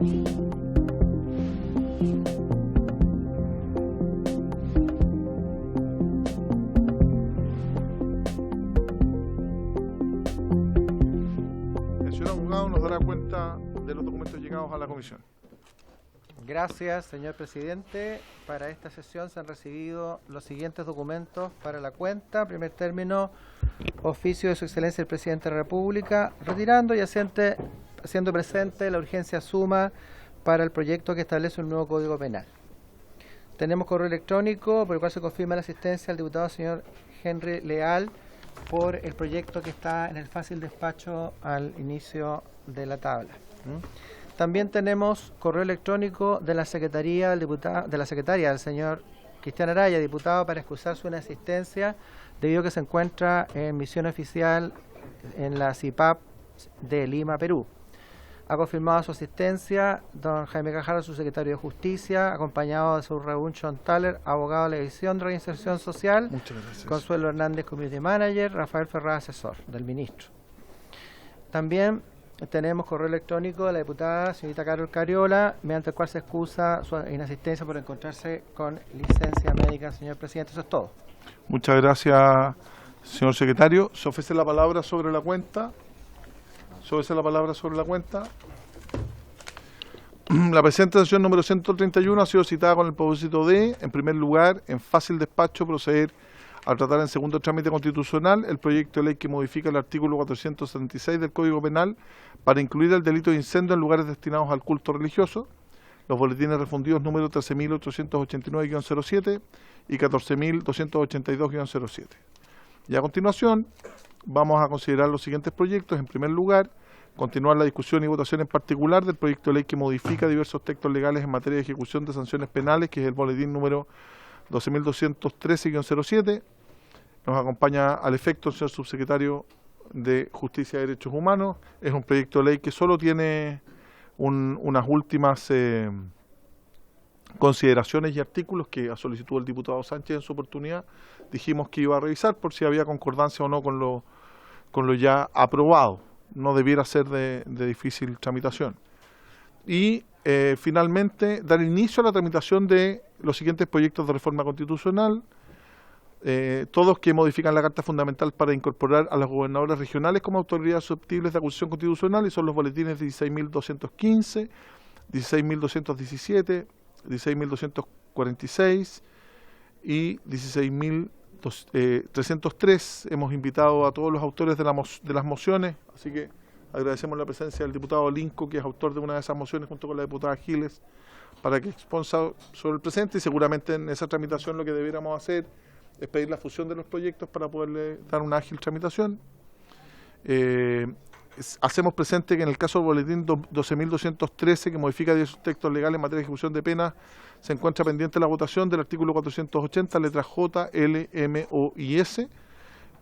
El señor abogado nos dará cuenta de los documentos llegados a la comisión. Gracias, señor presidente. Para esta sesión se han recibido los siguientes documentos para la cuenta. Primer término, oficio de su excelencia el presidente de la República, retirando y haciendo presente la urgencia suma para el proyecto que establece un nuevo Código Penal. Tenemos correo electrónico por el cual se confirma la asistencia al diputado señor Henry Leal por el proyecto que está en el fácil despacho al inicio de la tabla. También tenemos correo electrónico de la secretaria del señor Cristian Araya, diputado, para excusar su inasistencia debido a que se encuentra en misión oficial en la CIPAP de Lima, Perú. Ha confirmado su asistencia don Jaime Cajardo, su secretario de Justicia, acompañado de su Raúl Thaler, abogado de la División de Reinserción Social. Muchas gracias. Consuelo Hernández, Community Manager, Rafael Ferrada, asesor del ministro. También tenemos correo electrónico de la diputada señorita Carol Cariola, mediante el cual se excusa su inasistencia por encontrarse con licencia médica. Señor presidente, eso es todo. Muchas gracias, señor secretario. ¿Se ofrece la palabra sobre la cuenta? ¿Se ofrece la palabra sobre la cuenta? La presente sesión número 131 ha sido citada con el propósito de, en primer lugar, en fácil despacho, proceder a tratar en segundo trámite constitucional el proyecto de ley que modifica el artículo 476 del Código Penal para incluir el delito de incendio en lugares destinados al culto religioso, los boletines refundidos número 13.889-07 y 14.282-07. Y a continuación vamos a considerar los siguientes proyectos. En primer lugar, continuar la discusión y votación en particular del proyecto de ley que modifica diversos textos legales en materia de ejecución de sanciones penales, que es el boletín número 12.213-07. Nos acompaña al efecto el señor subsecretario de Justicia y Derechos Humanos. Es un proyecto de ley que solo tiene unas últimas consideraciones y artículos que a solicitud del diputado Sánchez en su oportunidad dijimos que iba a revisar por si había concordancia o no con lo ya aprobado. No debiera ser de difícil tramitación. Y finalmente dar inicio a la tramitación de los siguientes proyectos de reforma constitucional, todos que modifican la Carta Fundamental para incorporar a los gobernadores regionales como autoridades susceptibles de acusación constitucional, y son los boletines 16.215, 16.217, 16.246 y 16.303. Hemos invitado a todos los autores de las mociones, así que agradecemos la presencia del diputado Linco, que es autor de una de esas mociones, junto con la diputada Giles, para que exponga sobre el presente, y seguramente en esa tramitación lo que debiéramos hacer es pedir la fusión de los proyectos para poderle dar una ágil tramitación. Hacemos presente que en el caso del boletín 12.213, que modifica diversos textos legales en materia de ejecución de penas, se encuentra pendiente la votación del artículo 480, letras J, L, M, O y S,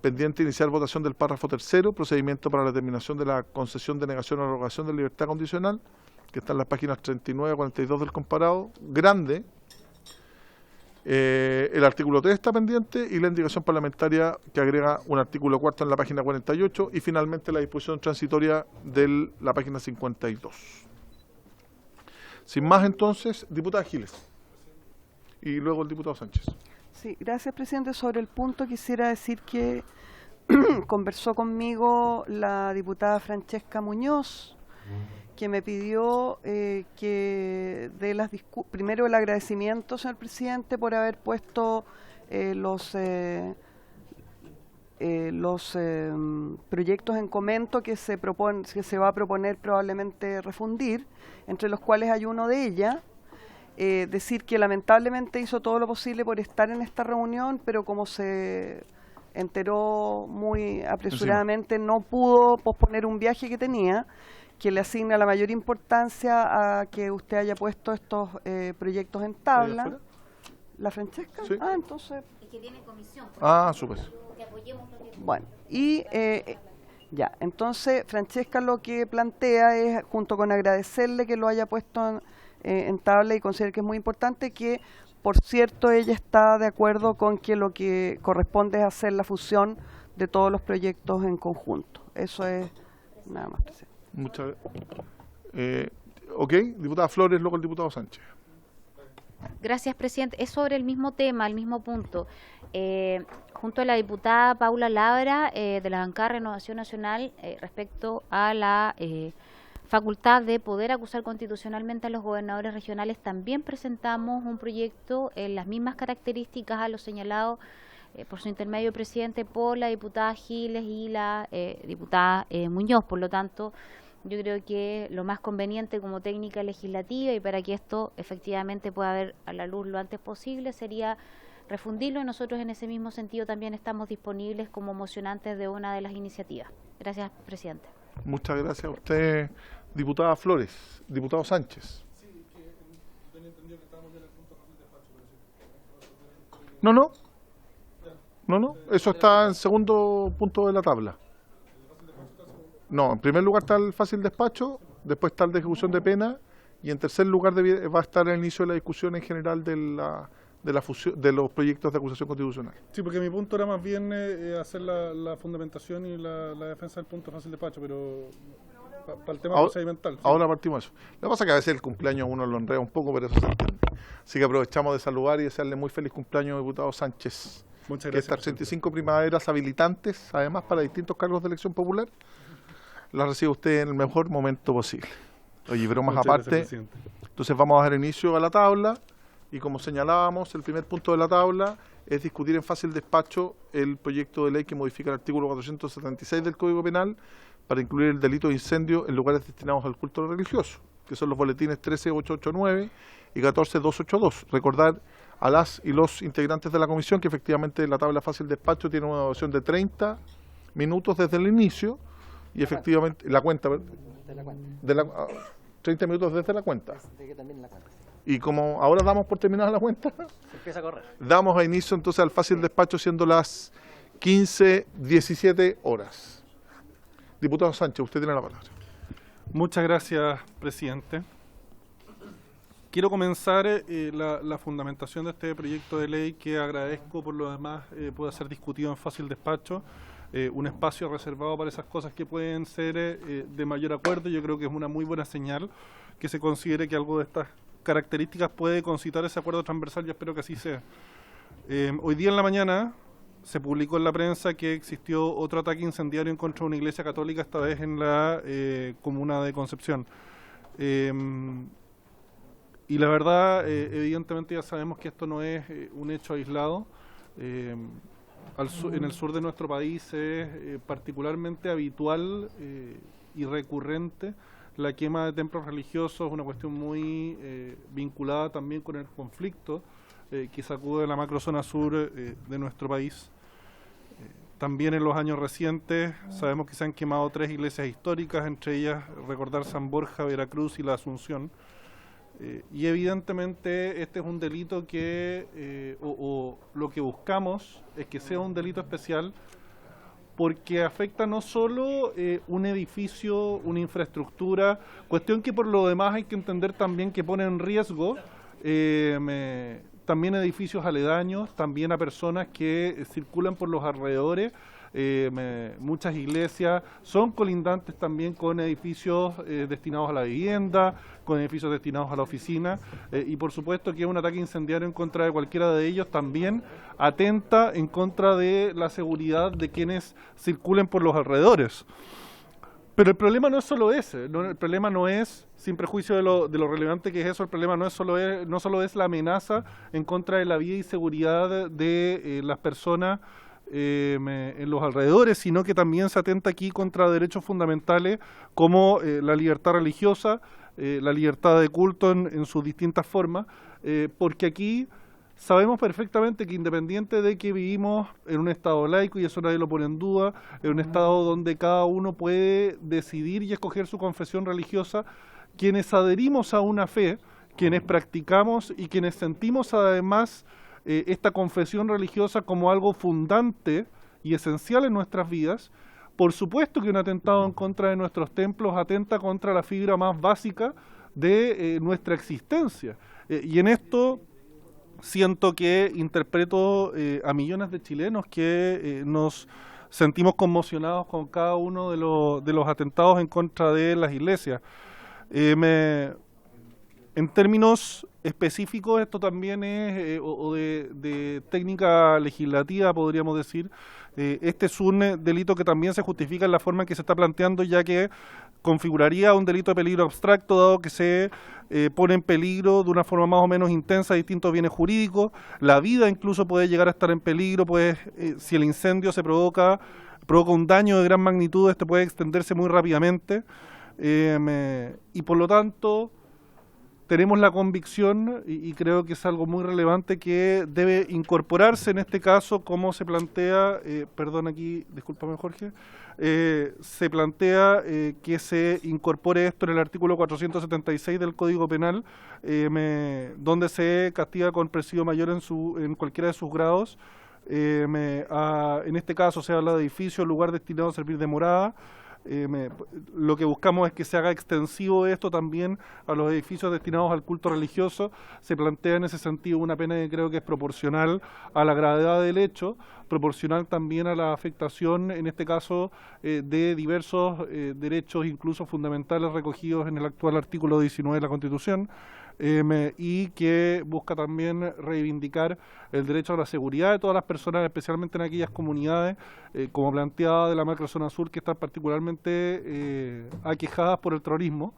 pendiente iniciar votación del párrafo tercero, procedimiento para la determinación de la concesión, denegación o revocación de libertad condicional, que está en las páginas 39 a 42 del comparado, grande. El artículo 3 está pendiente, y la indicación parlamentaria que agrega un artículo cuarto en la página 48, y finalmente la disposición transitoria de la página 52. Sin más, entonces, diputada Giles y luego el diputado Sánchez. Sí, gracias, presidente. Sobre el punto quisiera decir que conversó conmigo la diputada Francesca Muñoz, que me pidió que dé primero el agradecimiento, señor presidente, por haber puesto los proyectos en comento que se va a proponer probablemente refundir, entre los cuales hay uno de ella. Decir que lamentablemente hizo todo lo posible por estar en esta reunión, pero como se enteró muy apresuradamente, no pudo posponer un viaje que tenía, que le asigna la mayor importancia a que usted haya puesto estos proyectos en tabla. ¿La Francesca? Sí. Ah, entonces... Y que tiene comisión. Súper. Que apoyemos lo que... Bueno, y ya, entonces Francesca lo que plantea es, junto con agradecerle que lo haya puesto en tabla, y considero que es muy importante, que por cierto ella está de acuerdo con que lo que corresponde es hacer la fusión de todos los proyectos en conjunto. Eso es nada más, presidente. Muchas ¿Ok? Diputada Flores, luego el diputado Sánchez. Gracias, presidente. Es sobre el mismo tema, el mismo punto. Junto a la diputada Paula Labra, de la bancada Renovación Nacional, respecto a la facultad de poder acusar constitucionalmente a los gobernadores regionales, también presentamos un proyecto en las mismas características a lo señalado por su intermedio, presidente, por la diputada Giles y la diputada Muñoz. Por lo tanto, yo creo que lo más conveniente como técnica legislativa y para que esto efectivamente pueda ver a la luz lo antes posible sería refundirlo, y nosotros en ese mismo sentido también estamos disponibles como mocionantes de una de las iniciativas. Gracias, presidente. Muchas gracias a usted, diputada Flores. Diputado Sánchez. No, eso está en segundo punto de la tabla. No, en primer lugar está el fácil despacho, después está el de ejecución de pena, y en tercer lugar va a estar el inicio de la discusión en general de la fusión de los proyectos de acusación constitucional. Sí, porque mi punto era más bien hacer la fundamentación y la defensa del punto fácil despacho, pero para el tema procedimental. Sí. Ahora partimos de eso. Lo que pasa es que a veces el cumpleaños uno lo enreda un poco, pero eso se entiende. Así que aprovechamos de saludar y desearle muy feliz cumpleaños, diputado Sánchez. Muchas Que gracias. estas 35 primaveras habilitantes, además para distintos cargos de elección popular, las recibe usted en el mejor momento posible. Oye, bromas Muchas aparte, gracias, presidente. entonces vamos a dar inicio a la tabla, y como señalábamos, el primer punto de la tabla es discutir en fácil despacho el proyecto de ley que modifica el artículo 476 del Código Penal para incluir el delito de incendio en lugares destinados al culto religioso, que son los boletines 13889 y 14282. Recordar a las y los integrantes de la comisión que efectivamente la tabla fácil despacho tiene una duración de 30 minutos desde el inicio, y efectivamente la cuenta, 30 minutos desde la cuenta. Y como ahora damos por terminada la cuenta, Se empieza a correr. damos a inicio entonces al fácil despacho siendo las 15:17 horas. Diputado Sánchez, usted tiene la palabra. Muchas gracias, presidente. Quiero comenzar la fundamentación de este proyecto de ley, que agradezco por lo demás pueda ser discutido en fácil despacho. Un espacio reservado para esas cosas que pueden ser de mayor acuerdo. Yo creo que es una muy buena señal que se considere que algo de estas características puede concitar ese acuerdo transversal. Yo espero que así sea. Hoy día en la mañana se publicó en la prensa que existió otro ataque incendiario en contra de una iglesia católica, esta vez en la comuna de Concepción. Y la verdad, evidentemente ya sabemos que esto no es un hecho aislado. En el sur de nuestro país es particularmente habitual y recurrente la quema de templos religiosos, una cuestión muy vinculada también con el conflicto que sacude la macrozona sur de nuestro país. También en los años recientes sabemos que se han quemado 3 iglesias históricas, entre ellas recordar San Borja, Veracruz y la Asunción. Y evidentemente este es un delito que, o lo que buscamos es que sea un delito especial, porque afecta no solo un edificio, una infraestructura, cuestión que por lo demás hay que entender también que pone en riesgo también edificios aledaños, también a personas que circulan por los alrededores. Muchas iglesias son colindantes también con edificios destinados a la vivienda, con edificios destinados a la oficina, y por supuesto que un ataque incendiario en contra de cualquiera de ellos también atenta en contra de la seguridad de quienes circulen por los alrededores. Pero el problema no es solo ese, el problema no es, sin prejuicio de lo relevante que es eso, el problema no solo es la amenaza en contra de la vida y seguridad de las personas en los alrededores, sino que también se atenta aquí contra derechos fundamentales como la libertad religiosa, la libertad de culto en sus distintas formas, porque aquí sabemos perfectamente que independiente de que vivimos en un estado laico, y eso nadie lo pone en duda, en un estado donde cada uno puede decidir y escoger su confesión religiosa, quienes adherimos a una fe, quienes practicamos y quienes sentimos además esta confesión religiosa como algo fundante y esencial en nuestras vidas, por supuesto que un atentado en contra de nuestros templos atenta contra la fibra más básica de nuestra existencia. Y en esto siento que interpreto a millones de chilenos que nos sentimos conmocionados con cada uno de los atentados en contra de las iglesias. En términos específicos, esto también es, o de técnica legislativa, podríamos decir, este es un delito que también se justifica en la forma en que se está planteando, ya que configuraría un delito de peligro abstracto, dado que se pone en peligro de una forma más o menos intensa distintos bienes jurídicos. La vida incluso puede llegar a estar en peligro, pues si el incendio se provoca un daño de gran magnitud, este puede extenderse muy rápidamente. Y por lo tanto tenemos la convicción, y creo que es algo muy relevante, que debe incorporarse en este caso, como se plantea, perdón aquí, discúlpame Jorge, se plantea que se incorpore esto en el artículo 476 del Código Penal, donde se castiga con presidio mayor en cualquiera de sus grados. En este caso se habla de edificio, lugar destinado a servir de morada. Lo que buscamos es que se haga extensivo esto también a los edificios destinados al culto religioso. Se plantea en ese sentido una pena que creo que es proporcional a la gravedad del hecho, proporcional también a la afectación, en este caso, de diversos derechos, incluso fundamentales, recogidos en el actual artículo 19 de la Constitución. Y que busca también reivindicar el derecho a la seguridad de todas las personas, especialmente en aquellas comunidades, como planteada de la macrozona sur, que están particularmente aquejadas por el terrorismo.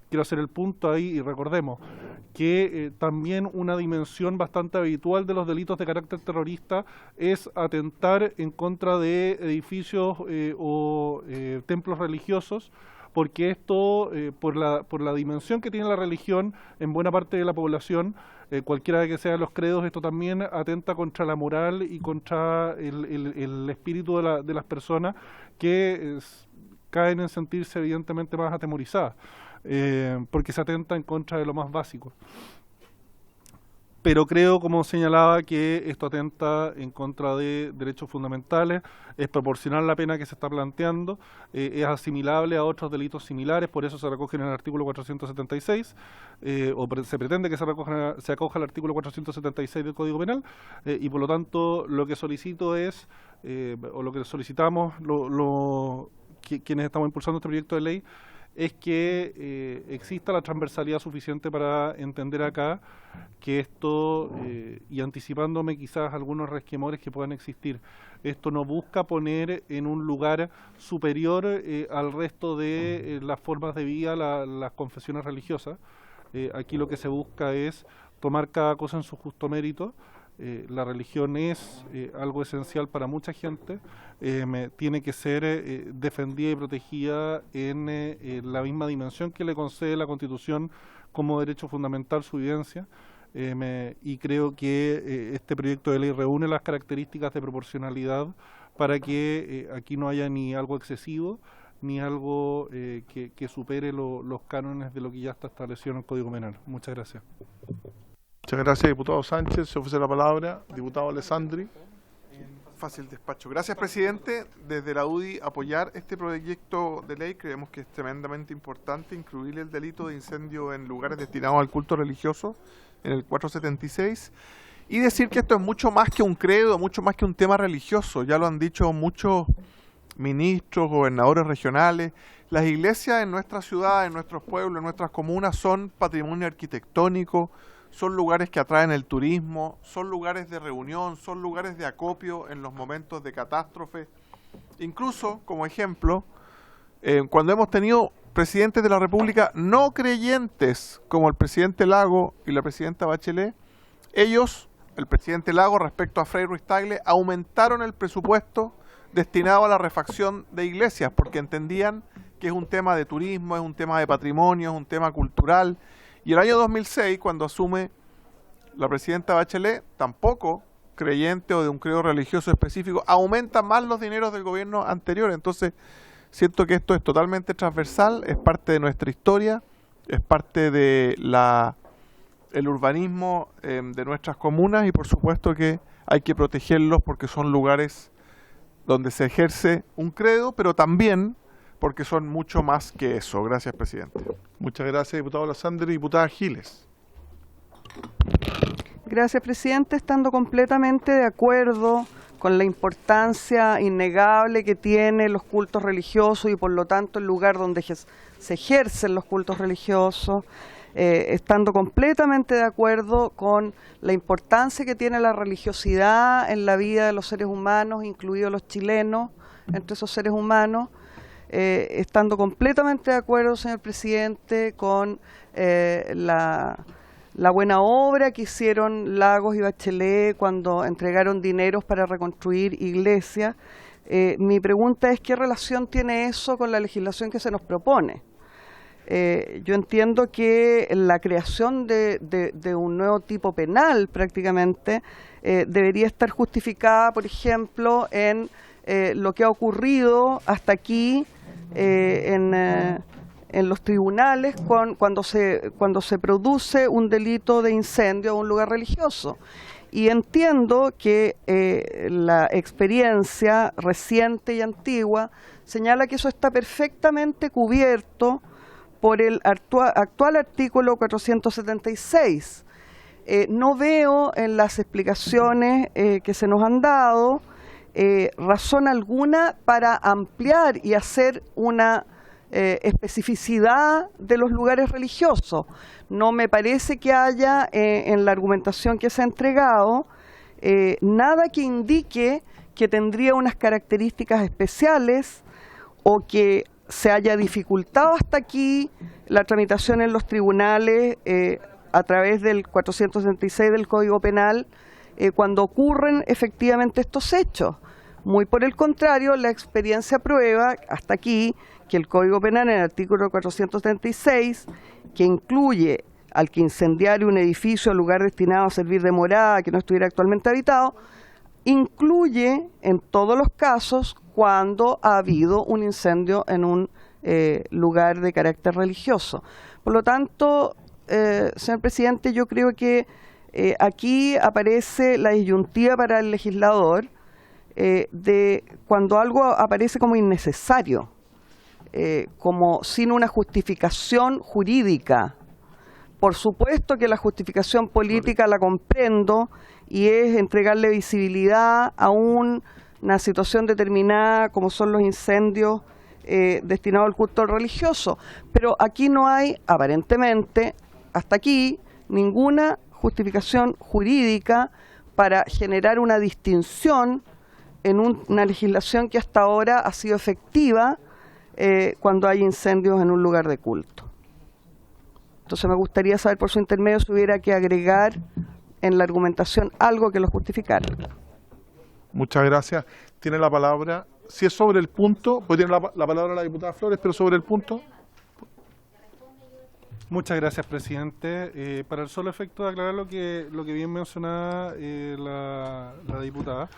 Quiero hacer el punto ahí y recordemos que también una dimensión bastante habitual de los delitos de carácter terrorista es atentar en contra de edificios o templos religiosos, porque esto, por la dimensión que tiene la religión en buena parte de la población, cualquiera que sean los credos, esto también atenta contra la moral y contra el espíritu de las personas que caen en sentirse evidentemente más atemorizadas, porque se atenta en contra de lo más básico. Pero creo, como señalaba, que esto atenta en contra de derechos fundamentales, es proporcional la pena que se está planteando, es asimilable a otros delitos similares, por eso se recoge en el artículo 476, o se pretende que se acoja al artículo 476 del Código Penal, y por lo tanto lo que solicito es, o lo que solicitamos quienes estamos impulsando este proyecto de ley, es que exista la transversalidad suficiente para entender acá que esto, y anticipándome quizás algunos resquemores que puedan existir, esto no busca poner en un lugar superior al resto de las formas de vida, las confesiones religiosas. Aquí lo que se busca es tomar cada cosa en su justo mérito. La religión es algo esencial para mucha gente, tiene que ser defendida y protegida en la misma dimensión que le concede la Constitución como derecho fundamental su vivencia, y creo que este proyecto de ley reúne las características de proporcionalidad para que aquí no haya ni algo excesivo ni algo que supere los cánones de lo que ya está establecido en el Código Penal. Muchas gracias. Muchas gracias, diputado Sánchez. Se ofrece la palabra, diputado Alessandri. Fácil despacho. Gracias, presidente. Desde la UDI apoyar este proyecto de ley. Creemos que es tremendamente importante incluir el delito de incendio en lugares destinados al culto religioso en el 476 y decir que esto es mucho más que un credo, mucho más que un tema religioso. Ya lo han dicho muchos ministros, gobernadores regionales. Las iglesias en nuestra ciudad, en nuestros pueblos, en nuestras comunas son patrimonio arquitectónico, son lugares que atraen el turismo, son lugares de reunión, son lugares de acopio en los momentos de catástrofe. Incluso, como ejemplo, cuando hemos tenido presidentes de la República no creyentes, como el presidente Lago y la presidenta Bachelet, ellos, el presidente Lago respecto a Frei Ruiz-Tagle, aumentaron el presupuesto destinado a la refacción de iglesias, porque entendían que es un tema de turismo, es un tema de patrimonio, es un tema cultural. Y el año 2006, cuando asume la presidenta Bachelet, tampoco creyente o de un credo religioso específico, aumenta más los dineros del gobierno anterior. Entonces, siento que esto es totalmente transversal, es parte de nuestra historia, es parte de el urbanismo de nuestras comunas y por supuesto que hay que protegerlos porque son lugares donde se ejerce un credo, pero también porque son mucho más que eso. Gracias, presidente. Muchas gracias, diputado Alessandri. Diputada Giles. Gracias, presidente. Estando completamente de acuerdo con la importancia innegable que tienen los cultos religiosos y por lo tanto el lugar donde se ejercen los cultos religiosos, estando completamente de acuerdo con la importancia que tiene la religiosidad en la vida de los seres humanos, incluidos los chilenos, entre esos seres humanos, estando completamente de acuerdo, señor presidente, con la buena obra que hicieron Lagos y Bachelet cuando entregaron dineros para reconstruir iglesias. Mi pregunta es, ¿qué relación tiene eso con la legislación que se nos propone? Yo entiendo que la creación de un nuevo tipo penal prácticamente debería estar justificada, por ejemplo, en lo que ha ocurrido hasta aquí en los tribunales cuando se produce un delito de incendio a un lugar religioso. Y entiendo que la experiencia reciente y antigua señala que eso está perfectamente cubierto por el actual artículo 476. No veo en las explicaciones que se nos han dado razón alguna para ampliar y hacer una especificidad de los lugares religiosos. No me parece que haya en la argumentación que se ha entregado nada que indique que tendría unas características especiales o que se haya dificultado hasta aquí la tramitación en los tribunales a través del 476 del Código Penal cuando ocurren efectivamente estos hechos. Muy por el contrario, la experiencia prueba hasta aquí que el Código Penal en el artículo 436, que incluye al que incendiario un edificio o lugar destinado a servir de morada que no estuviera actualmente habitado, incluye en todos los casos cuando ha habido un incendio en un lugar de carácter religioso. Por lo tanto, señor presidente, yo creo que aquí aparece la disyuntiva para el legislador de cuando algo aparece como innecesario, como sin una justificación jurídica. Por supuesto que la justificación política la comprendo y es entregarle visibilidad a una situación determinada como son los incendios destinados al culto religioso. Pero aquí no hay, aparentemente, hasta aquí, ninguna justificación jurídica para generar una distinción en una legislación que hasta ahora ha sido efectiva cuando hay incendios en un lugar de culto. Entonces me gustaría saber por su intermedio si hubiera que agregar en la argumentación algo que lo justificara. Muchas gracias. Tiene la palabra, si es sobre el punto, pues tiene la palabra la diputada Flores, pero sobre el punto. Muchas gracias, presidente. Para el solo efecto de aclarar lo que bien mencionaba la diputada,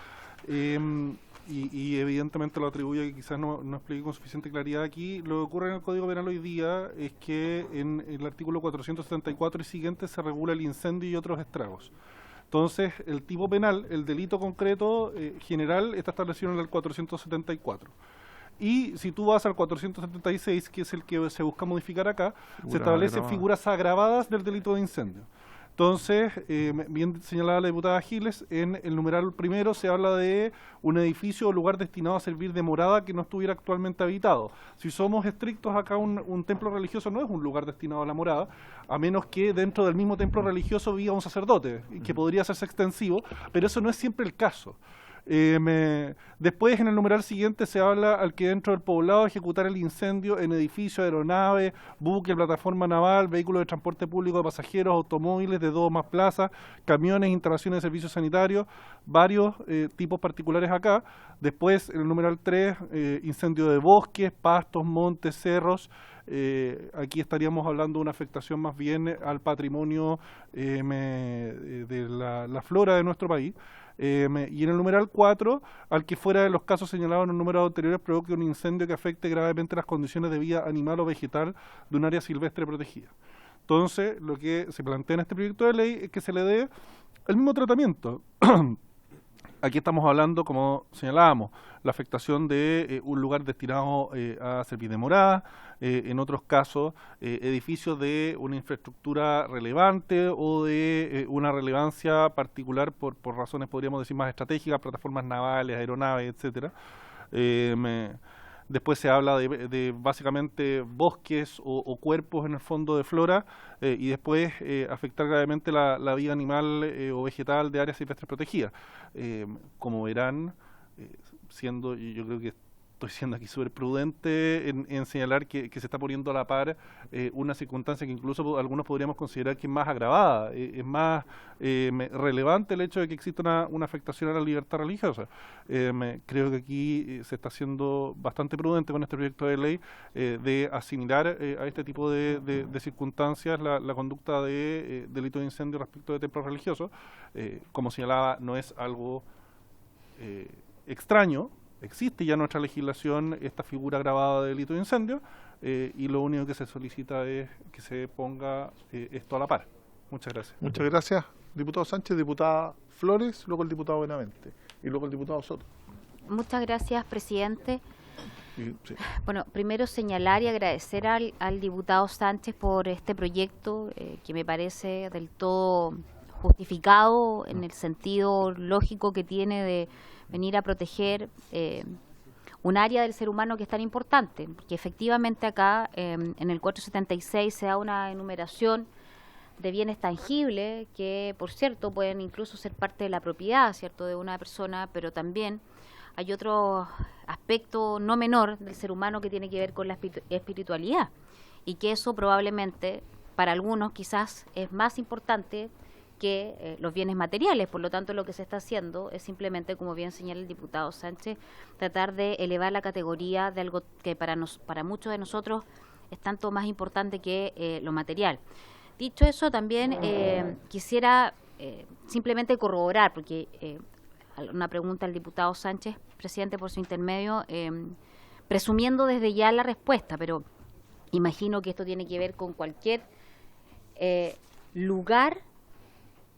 y evidentemente lo atribuye que quizás no expliqué con suficiente claridad aquí, lo que ocurre en el Código Penal hoy día es que en el artículo 474 y siguiente se regula el incendio y otros estragos. Entonces, el tipo penal, el delito concreto general, está establecido en el 474. Y si tú vas al 476, que es el que se busca modificar acá, se establecen figuras agravadas del delito de incendio. Entonces, bien señalaba la diputada Giles, en el numeral primero se habla de un edificio o lugar destinado a servir de morada que no estuviera actualmente habitado. Si somos estrictos acá, un templo religioso no es un lugar destinado a la morada, a menos que dentro del mismo templo religioso viva un sacerdote, que podría hacerse extensivo, pero eso no es siempre el caso. Después, en el numeral siguiente, se habla al que dentro del poblado ejecutar el incendio en edificio, aeronave, buque, plataforma naval, vehículos de transporte público de pasajeros, automóviles de 2 o más plazas, camiones, instalaciones de servicios sanitarios, varios tipos particulares acá. Después, en el numeral 3, incendio de bosques, pastos, montes, cerros. Aquí estaríamos hablando de una afectación más bien al patrimonio de la flora de nuestro país. Y en el numeral 4, al que fuera de los casos señalados en los números anteriores provoque un incendio que afecte gravemente las condiciones de vida animal o vegetal de un área silvestre protegida. Entonces, lo que se plantea en este proyecto de ley es que se le dé el mismo tratamiento. Aquí estamos hablando, como señalábamos, la afectación de un lugar destinado a servir de morada, en otros casos edificios de una infraestructura relevante o de una relevancia particular por razones, podríamos decir, más estratégicas, plataformas navales, aeronaves, etcétera. Después se habla de básicamente bosques o cuerpos en el fondo de flora, y después afectar gravemente la vida animal o vegetal de áreas silvestres protegidas. Como verán, yo creo que estoy siendo aquí súper prudente en señalar que se está poniendo a la par una circunstancia que incluso algunos podríamos considerar que es más agravada, es más relevante el hecho de que exista una afectación a la libertad religiosa. Creo que aquí se está siendo bastante prudente con este proyecto de ley de asimilar a este tipo de circunstancias la conducta de delito de incendio respecto de templos religiosos. Como señalaba, no es algo extraño. Existe ya en nuestra legislación esta figura agravada de delito de incendio, y lo único que se solicita es que se ponga esto a la par. Muchas gracias. Muchas gracias, diputado Sánchez, diputada Flores, luego el diputado Benavente y luego el diputado Soto. Muchas gracias, presidente. Sí. Bueno, primero señalar y agradecer al diputado Sánchez por este proyecto que me parece del todo justificado en el sentido lógico que tiene de venir a proteger un área del ser humano que es tan importante, porque efectivamente acá en el 476 se da una enumeración de bienes tangibles que, por cierto, pueden incluso ser parte de la propiedad, ¿cierto?, de una persona, pero también hay otro aspecto no menor del ser humano que tiene que ver con la espiritualidad, y que eso probablemente para algunos quizás es más importante que los bienes materiales. Por lo tanto, lo que se está haciendo es simplemente, como bien señala el diputado Sánchez, tratar de elevar la categoría de algo que para muchos de nosotros es tanto más importante que lo material. Dicho eso, también quisiera simplemente corroborar, porque una pregunta al diputado Sánchez, presidente, por su intermedio, presumiendo desde ya la respuesta, pero imagino que esto tiene que ver con cualquier lugar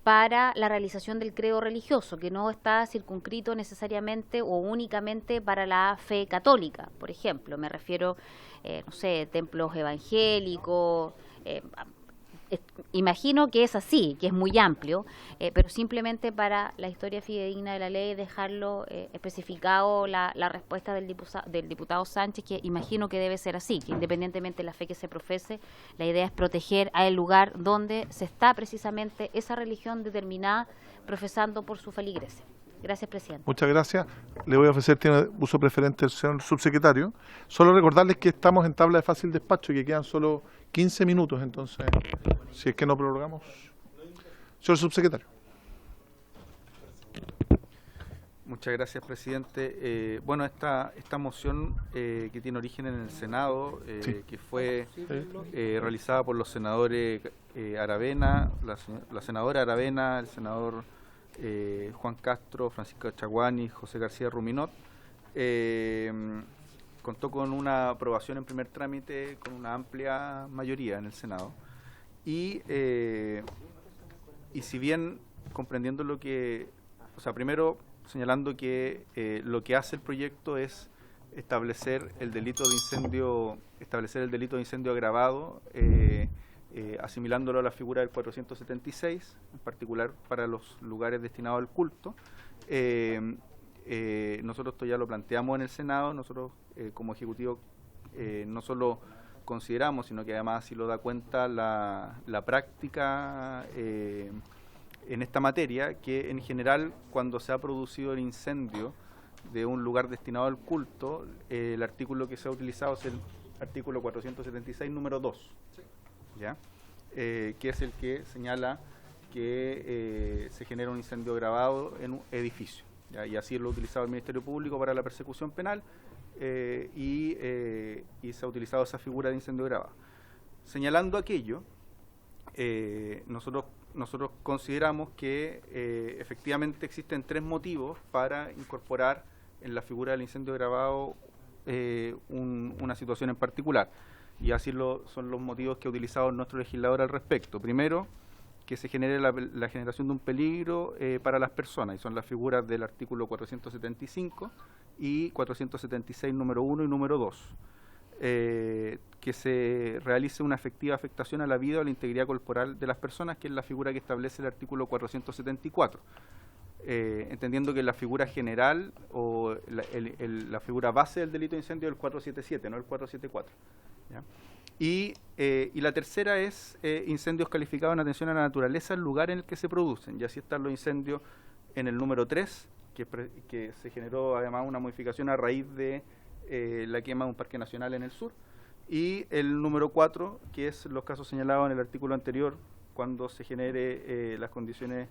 para la realización del credo religioso, que no está circunscrito necesariamente o únicamente para la fe católica. Por ejemplo, me refiero, no sé, templos evangélicos. Imagino que es así, que es muy amplio, pero simplemente para la historia fidedigna de la ley dejarlo especificado la respuesta del diputado Sánchez, que imagino que debe ser así, que independientemente de la fe que se profese, la idea es proteger al lugar donde se está precisamente esa religión determinada profesando por su feligreses. Gracias, presidente. Muchas gracias. Le voy a ofrecer, tiene uso preferente el señor subsecretario. Solo recordarles que estamos en tabla de fácil despacho y que quedan solo 15 minutos, entonces, si es que no prolongamos. Señor subsecretario. Muchas gracias, presidente. Bueno, esta moción que tiene origen en el Senado, Sí. que fue realizada por los senadores Aravena, la senadora Aravena, el senador Juan Castro, Francisco Chaguani, José García Ruminot, contó con una aprobación en primer trámite con una amplia mayoría en el Senado. Y si bien comprendiendo lo que, o sea, primero señalando que lo que hace el proyecto es establecer el delito de incendio agravado, asimilándolo a la figura del 476, en particular para los lugares destinados al culto. Nosotros esto ya lo planteamos en el Senado. Nosotros como Ejecutivo no solo consideramos, sino que además así lo da cuenta la práctica en esta materia, que en general cuando se ha producido el incendio de un lugar destinado al culto, el artículo que se ha utilizado es el artículo 476 número 2, ¿ya? Que es el que señala que se genera un incendio agravado en un edificio, ¿ya? Y así lo ha utilizado el Ministerio Público para la persecución penal, y se ha utilizado esa figura de incendio agravado. Señalando aquello, nosotros consideramos que efectivamente existen tres motivos para incorporar en la figura del incendio agravado una situación en particular, y así son los motivos que ha utilizado nuestro legislador al respecto. Primero, que se genere la generación de un peligro para las personas, y son las figuras del artículo 475 y 476 número 1 y número 2. Que se realice una efectiva afectación a la vida o a la integridad corporal de las personas, que es la figura que establece el artículo 474. entendiendo que la figura general o la figura base del delito de incendio es el 477, no el 474. ¿Ya? Y la tercera es incendios calificados en atención a la naturaleza, el lugar en el que se producen. Y así están los incendios en el número 3, que se generó además una modificación a raíz de la quema de un parque nacional en el sur. Y el número 4, que es los casos señalados en el artículo anterior, cuando se genere las condiciones,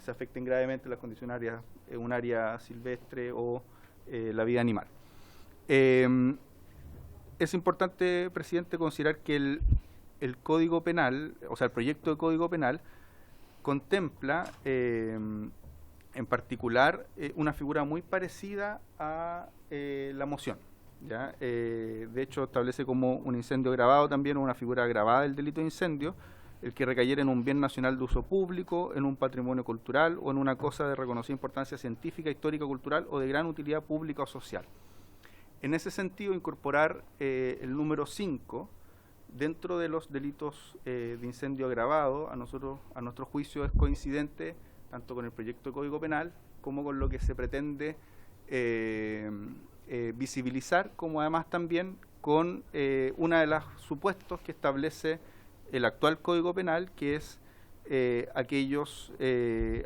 se afecten gravemente las condiciones un área silvestre o la vida animal. Es importante, presidente, considerar que el Código Penal, o sea, el proyecto de Código Penal, contempla en particular una figura muy parecida a la moción. ¿Ya? De hecho, establece como un incendio agravado también una figura agravada del delito de incendio, el que recayera en un bien nacional de uso público, en un patrimonio cultural o en una cosa de reconocida importancia científica, histórica, cultural o de gran utilidad pública o social. En ese sentido, incorporar el número 5 dentro de los delitos de incendio agravado, a nuestro juicio, es coincidente tanto con el proyecto de Código Penal como con lo que se pretende visibilizar, como además también con una de los supuestos que establece el actual Código Penal, que es aquellos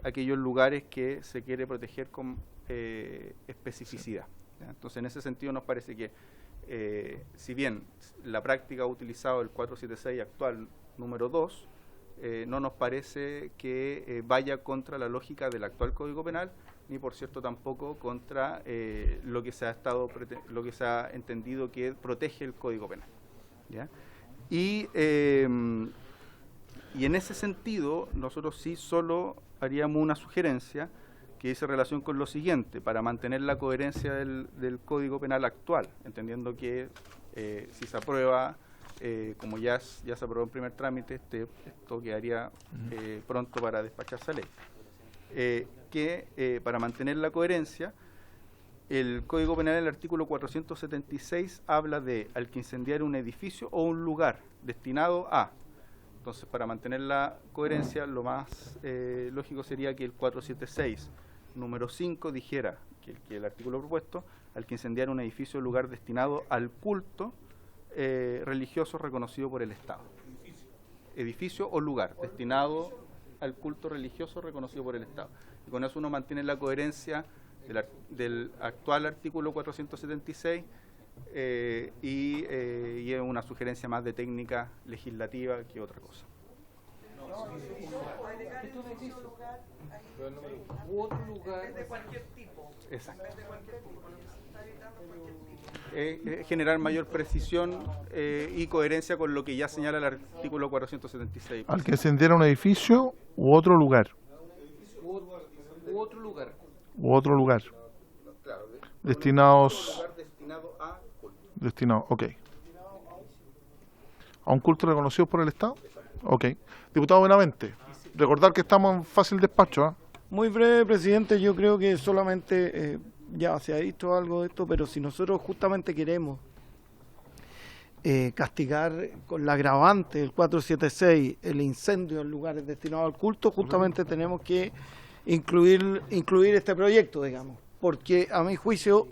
lugares que se quiere proteger con especificidad. ¿Ya? Entonces, en ese sentido nos parece que, si bien la práctica ha utilizado el 476 actual número 2, no nos parece que vaya contra la lógica del actual Código Penal, ni por cierto tampoco contra lo que se ha entendido que protege el Código Penal. ¿Ya? Y en ese sentido, nosotros sí solo haríamos una sugerencia que dice relación con lo siguiente: para mantener la coherencia del Código Penal actual, entendiendo que si se aprueba, como ya se aprobó en primer trámite, esto quedaría pronto para despacharse a ley. Para mantener la coherencia, el Código Penal, en el artículo 476, habla de al que incendiar un edificio o un lugar destinado a. Entonces, para mantener la coherencia, lo más lógico sería que el 476, número 5, dijera que el artículo propuesto, al que incendiar un edificio o lugar destinado al culto religioso reconocido por el Estado. Edificio o lugar destinado al culto religioso reconocido por el Estado. Y con eso uno mantiene la coherencia del actual artículo 476 y es una sugerencia más de técnica legislativa que otra cosa. De cualquier tipo. Exacto. Generar mayor precisión y coherencia con lo que ya señala el artículo 476. Al que encendiera un edificio u otro lugar. U otro lugar. U otro lugar. Claro, Destinados. destinado a culto. Destinado, ok. ¿A un culto reconocido por el Estado? Ok. Diputado Benavente, recordar que estamos en fácil despacho, ¿eh? Muy breve, presidente. Yo creo que solamente ya se ha visto algo de esto, pero si nosotros justamente queremos castigar con la agravante del 476 el incendio en lugares destinados al culto, justamente tenemos que incluir este proyecto, digamos, porque a mi juicio,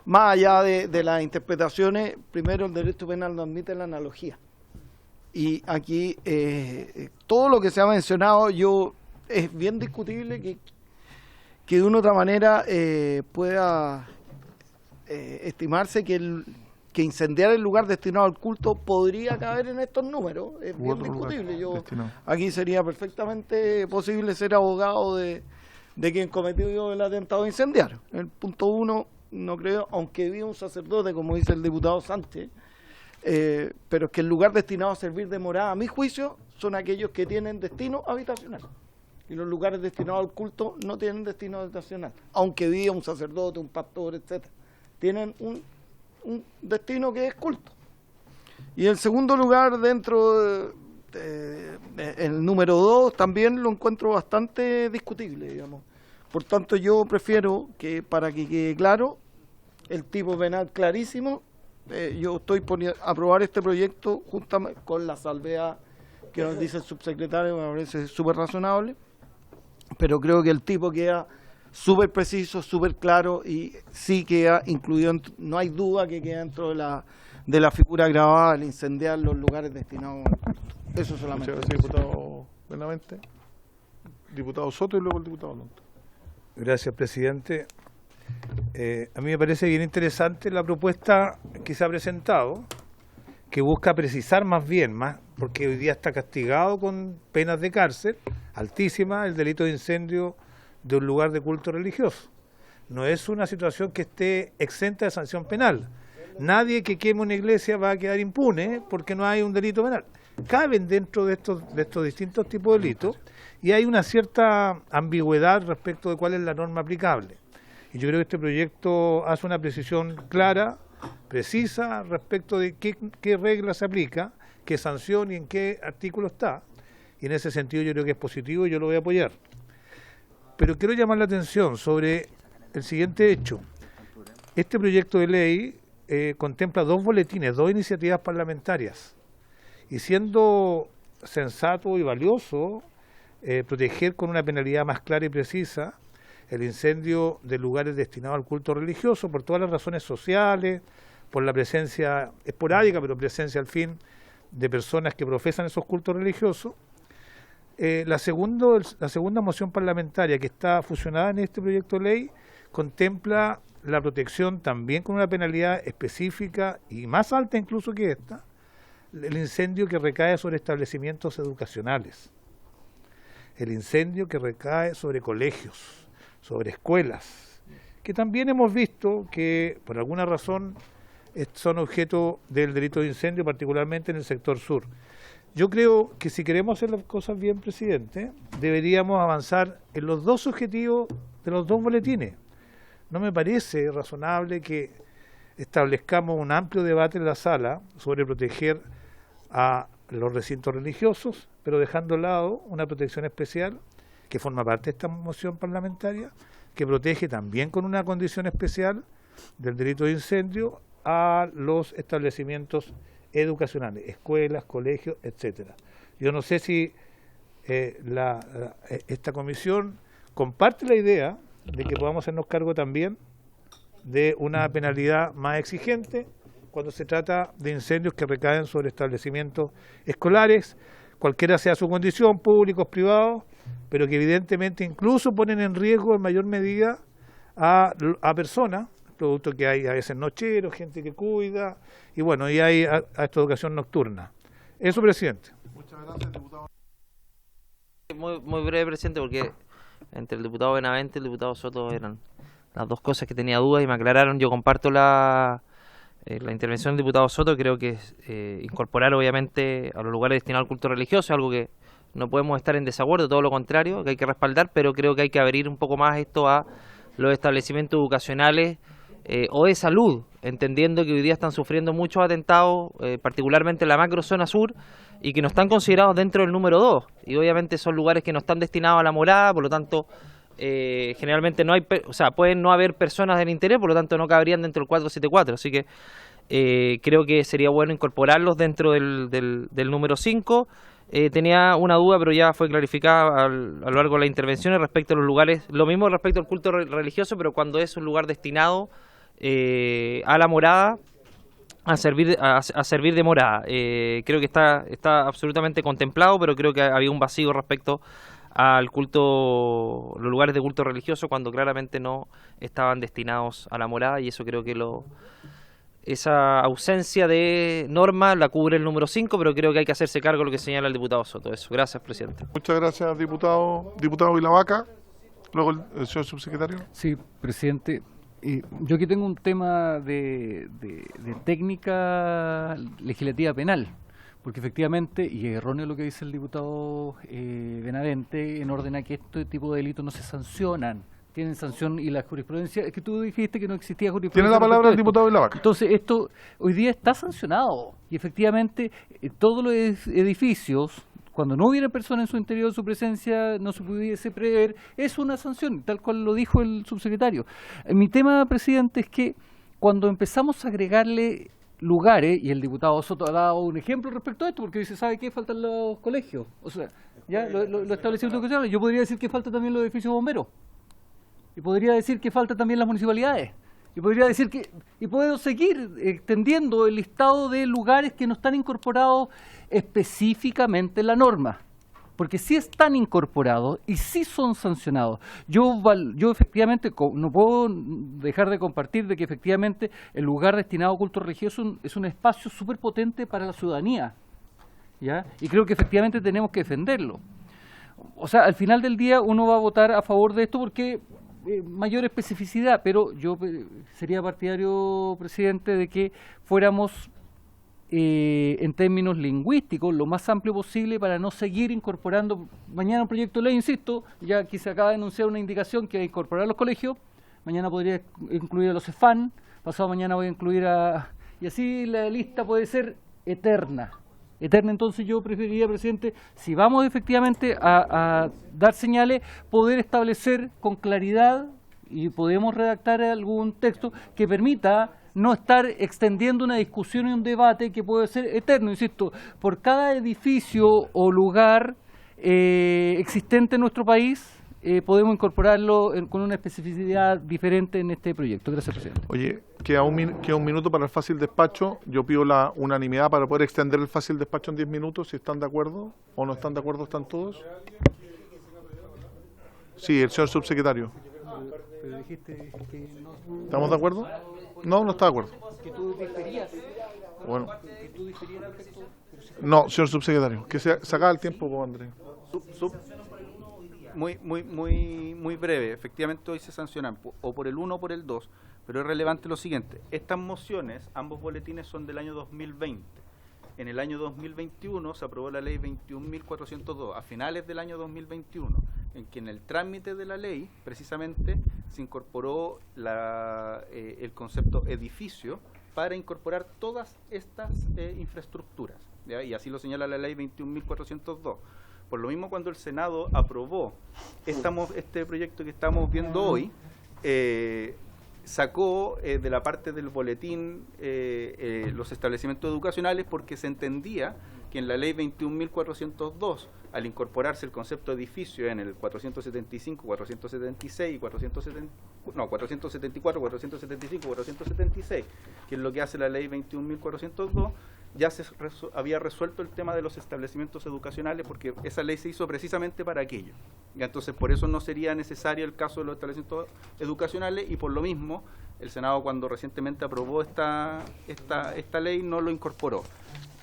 más allá de las interpretaciones, primero el derecho penal no admite la analogía. Y aquí todo lo que se ha mencionado es bien discutible que de una u otra manera pueda estimarse que incendiar el lugar destinado al culto podría caber en estos números. Es bien discutible. Aquí sería perfectamente posible ser abogado de quien cometió el atentado incendiario. En el punto 1 no creo, aunque vi un sacerdote, como dice el diputado Sánchez, pero es que el lugar destinado a servir de morada, a mi juicio, son aquellos que tienen destino habitacional. Y los lugares destinados al culto no tienen destino habitacional, aunque viva un sacerdote, un pastor, etcétera. Tienen un destino que es culto. Y el segundo lugar, dentro el número 2, también lo encuentro bastante discutible, digamos. Por tanto, yo prefiero que, para que quede claro, el tipo penal clarísimo. Yo estoy por aprobar este proyecto justamente con la salvedad que nos dice el subsecretario, me parece súper razonable, pero creo que el tipo queda súper preciso, súper claro y sí queda incluido, no hay duda que queda dentro de la figura grabada al incendiar los lugares destinados al culto. Eso solamente. Muchas gracias, diputado Benavente. Diputado Soto y luego el diputado Lonto. Gracias, presidente. A mí me parece bien interesante la propuesta que se ha presentado, que busca precisar más, porque hoy día está castigado con penas de cárcel altísimas el delito de incendio de un lugar de culto religioso. No es una situación que esté exenta de sanción penal. Nadie que queme una iglesia va a quedar impune porque no hay un delito penal. Caben dentro de estos distintos tipos de delitos y hay una cierta ambigüedad respecto de cuál es la norma aplicable. Y yo creo que este proyecto hace una precisión clara, precisa, respecto de qué regla se aplica, qué sanción y en qué artículo está. Y en ese sentido yo creo que es positivo y yo lo voy a apoyar. Pero quiero llamar la atención sobre el siguiente hecho. Este proyecto de ley contempla 2 boletines, 2 iniciativas parlamentarias. Y siendo sensato y valioso proteger con una penalidad más clara y precisa el incendio de lugares destinados al culto religioso por todas las razones sociales, por la presencia esporádica, pero presencia al fin de personas que profesan esos cultos religiosos. La segunda moción parlamentaria que está fusionada en este proyecto de ley contempla la protección también con una penalidad específica y más alta incluso que esta, el incendio que recae sobre establecimientos educacionales, el incendio que recae sobre colegios, sobre escuelas, que también hemos visto que por alguna razón son objeto del delito de incendio, particularmente en el sector sur. Yo creo que si queremos hacer las cosas bien, presidente, deberíamos avanzar en los 2 objetivos de los 2 boletines. No me parece razonable que establezcamos un amplio debate en la sala sobre proteger a los recintos religiosos, pero dejando de lado una protección especial que forma parte de esta moción parlamentaria, que protege también con una condición especial del delito de incendio a los establecimientos educacionales, escuelas, colegios, etcétera. Yo no sé si esta comisión comparte la idea de que podamos hacernos cargo también de una penalidad más exigente cuando se trata de incendios que recaen sobre establecimientos escolares, cualquiera sea su condición, públicos, privados, pero que evidentemente incluso ponen en riesgo en mayor medida a personas, producto que hay a veces nocheros, gente que cuida, y bueno, y hay a esta educación nocturna. Eso, presidente. Muchas gracias, diputado. Muy breve, presidente, porque entre el diputado Benavente y el diputado Soto eran las 2 cosas que tenía dudas y me aclararon. Yo comparto la intervención del diputado Soto. Creo que incorporar obviamente a los lugares destinados al culto religioso es algo que no podemos estar en desacuerdo, todo lo contrario, que hay que respaldar, pero creo que hay que abrir un poco más esto a los establecimientos educacionales o de salud, entendiendo que hoy día están sufriendo muchos atentados, particularmente en la macrozona sur, y que no están considerados dentro del número 2, y obviamente son lugares que no están destinados a la morada, por lo tanto generalmente no hay, pueden no haber personas del interior, por lo tanto no cabrían dentro del 474, así que creo que sería bueno incorporarlos dentro del número 5. Tenía una duda, pero ya fue clarificada a lo largo de las intervenciones respecto a los lugares, lo mismo respecto al culto religioso, pero cuando es un lugar destinado a la morada, a servir de morada. Creo que está absolutamente contemplado, pero creo que había un vacío respecto al culto, los lugares de culto religioso, cuando claramente no estaban destinados a la morada, y eso creo que esa ausencia de norma la cubre el número 5, pero creo que hay que hacerse cargo de lo que señala el diputado Soto. Eso. Gracias, presidente. Muchas gracias, diputado Vilavaca. Luego el señor subsecretario. Sí, presidente. Yo aquí tengo un tema de técnica legislativa penal, porque efectivamente, y es erróneo lo que dice el diputado Benavente, en orden a que este tipo de delitos no se sancionan, tienen sanción, y la jurisprudencia, es que tú dijiste que no existía jurisprudencia. Tiene la palabra el diputado Vilavaca. Entonces, esto hoy día está sancionado, y efectivamente todos los edificios, cuando no hubiera personas en su interior, su presencia no se pudiese prever, es una sanción, tal cual lo dijo el subsecretario. Mi tema, presidente, es que cuando empezamos a agregarle lugares, y el diputado Soto ha dado un ejemplo respecto a esto, porque dice, ¿sabe qué? Faltan los colegios, o sea, ya los establecimientos educacionales. Yo podría decir que falta también los edificios bomberos. Y podría decir que faltan también las municipalidades. Y podría decir que, y puedo seguir extendiendo el listado de lugares que no están incorporados específicamente en la norma. Porque sí están incorporados y sí son sancionados. Yo efectivamente no puedo dejar de compartir de que efectivamente el lugar destinado a culto religioso es un espacio súper potente para la ciudadanía, ¿ya? Y creo que efectivamente tenemos que defenderlo. O sea, al final del día uno va a votar a favor de esto porque mayor especificidad, pero yo sería partidario, presidente, de que fuéramos en términos lingüísticos lo más amplio posible para no seguir incorporando mañana un proyecto de ley, insisto, ya aquí se acaba de anunciar una indicación que va a incorporar a los colegios, mañana podría incluir a los CEFAN, pasado mañana voy a incluir y así la lista puede ser eterna. Entonces yo preferiría, presidente, si vamos efectivamente a dar señales, poder establecer con claridad y podemos redactar algún texto que permita no estar extendiendo una discusión y un debate que puede ser eterno, insisto, por cada edificio o lugar existente en nuestro país, podemos incorporarlo con una especificidad diferente en este proyecto. Gracias, presidente. Oye, queda un minuto para el fácil despacho. Yo pido la unanimidad para poder extender el fácil despacho en 10 minutos, si están de acuerdo o no están de acuerdo, ¿están todos? Sí, el señor subsecretario. Pero dijiste que no. ¿Estamos de acuerdo? No, no está de acuerdo. Que tú diferías. Bueno. Que tú diferías respecto. No, señor subsecretario, que se acaba el tiempo, Andrés. Muy breve. Efectivamente hoy se sancionan o por el 1 o por el 2, pero es relevante lo siguiente. Estas mociones, ambos boletines son del año 2020. En el año 2021 se aprobó la ley 21.402, a finales del año 2021, en que en el trámite de la ley, precisamente, se incorporó el concepto edificio para incorporar todas estas infraestructuras, ¿ya? Y así lo señala la ley 21.402. Por lo mismo, cuando el Senado aprobó este proyecto que estamos viendo hoy, sacó de la parte del boletín los establecimientos educacionales porque se entendía que en la ley 21.402, al incorporarse el concepto de edificio en el 475, 476 y 474, 475, 476, que es lo que hace la ley 21.402, ya se había resuelto el tema de los establecimientos educacionales porque esa ley se hizo precisamente para aquello. Y entonces por eso no sería necesario el caso de los establecimientos educacionales y por lo mismo el Senado cuando recientemente aprobó esta ley no lo incorporó.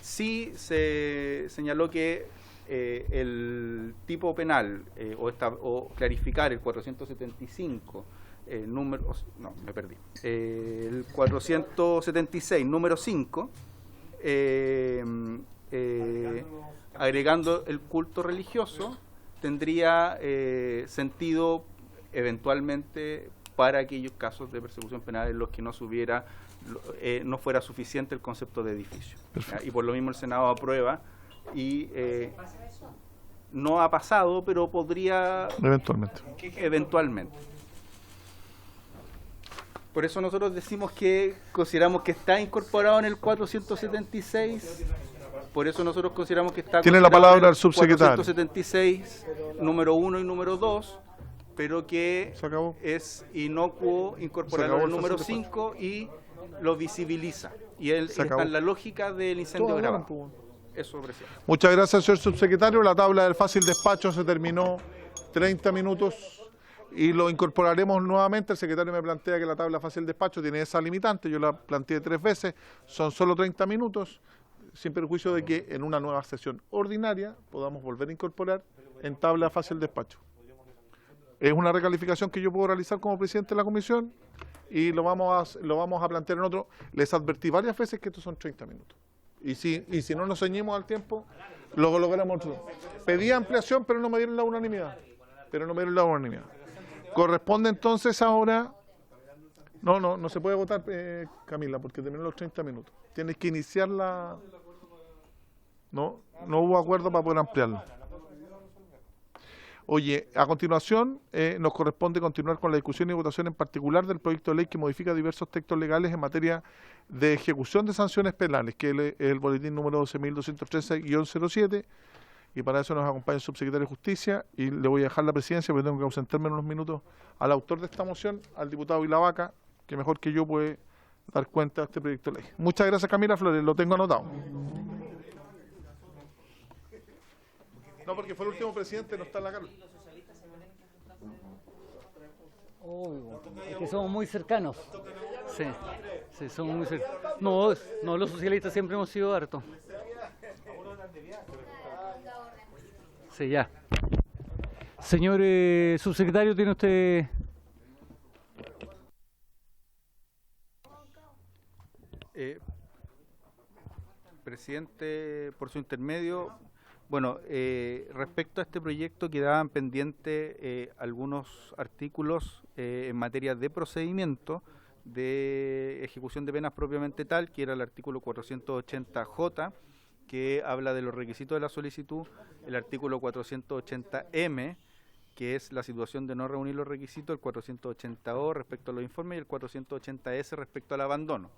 Sí se señaló que el tipo penal o clarificar el 475 el 476 número 5 agregando el culto religioso tendría sentido eventualmente para aquellos casos de persecución penal en los que no fuera suficiente el concepto de edificio. Y por lo mismo el Senado aprueba y no ha pasado, pero podría eventualmente. Por eso nosotros decimos que consideramos que está incorporado en el 476. Por eso nosotros consideramos que está tiene la palabra el subsecretario. 476, número 1 y número 2, pero que es inocuo incorporar el número 5 y lo visibiliza. Y está en la lógica del incendio grabado. Eso, presidente. Muchas gracias, señor subsecretario. La tabla del fácil despacho se terminó 30 minutos. Y lo incorporaremos nuevamente. El secretario me plantea que la tabla fácil despacho tiene esa limitante, yo la planteé 3 veces, son solo 30 minutos, sin perjuicio de que en una nueva sesión ordinaria podamos volver a incorporar en tabla fácil despacho. Es una recalificación que yo puedo realizar como presidente de la comisión y lo vamos a plantear en otro. Les advertí varias veces que estos son 30 minutos. Y si no nos ceñimos al tiempo, lo colocaremos otro. Pedí ampliación, pero no me dieron la unanimidad. Corresponde entonces ahora... No se puede votar, Camila, porque terminó los 30 minutos. Tienes que iniciar la... No hubo acuerdo para poder ampliarlo. Oye, a continuación nos corresponde continuar con la discusión y votación en particular del proyecto de ley que modifica diversos textos legales en materia de ejecución de sanciones penales, que es el boletín número 12.213-07, y para eso nos acompaña el subsecretario de Justicia y le voy a dejar la presidencia porque tengo que ausentarme en unos minutos al autor de esta moción, al diputado Vilavaca, que mejor que yo puede dar cuenta de este proyecto de ley. Muchas gracias, Camila Flores, lo tengo anotado. No, porque fue el último presidente, no está en la Carla. Obvio, es que somos muy cercanos. Sí, sí, somos muy cercanos. No, no, los socialistas siempre hemos sido hartos. Sí, ya. Señor subsecretario, tiene usted... Presidente, por su intermedio, bueno, respecto a este proyecto quedaban pendientes algunos artículos en materia de procedimiento de ejecución de penas propiamente tal, que era el artículo 480J, que habla de los requisitos de la solicitud, el artículo 480M, que es la situación de no reunir los requisitos, el 480O respecto a los informes y el 480S respecto al abandono.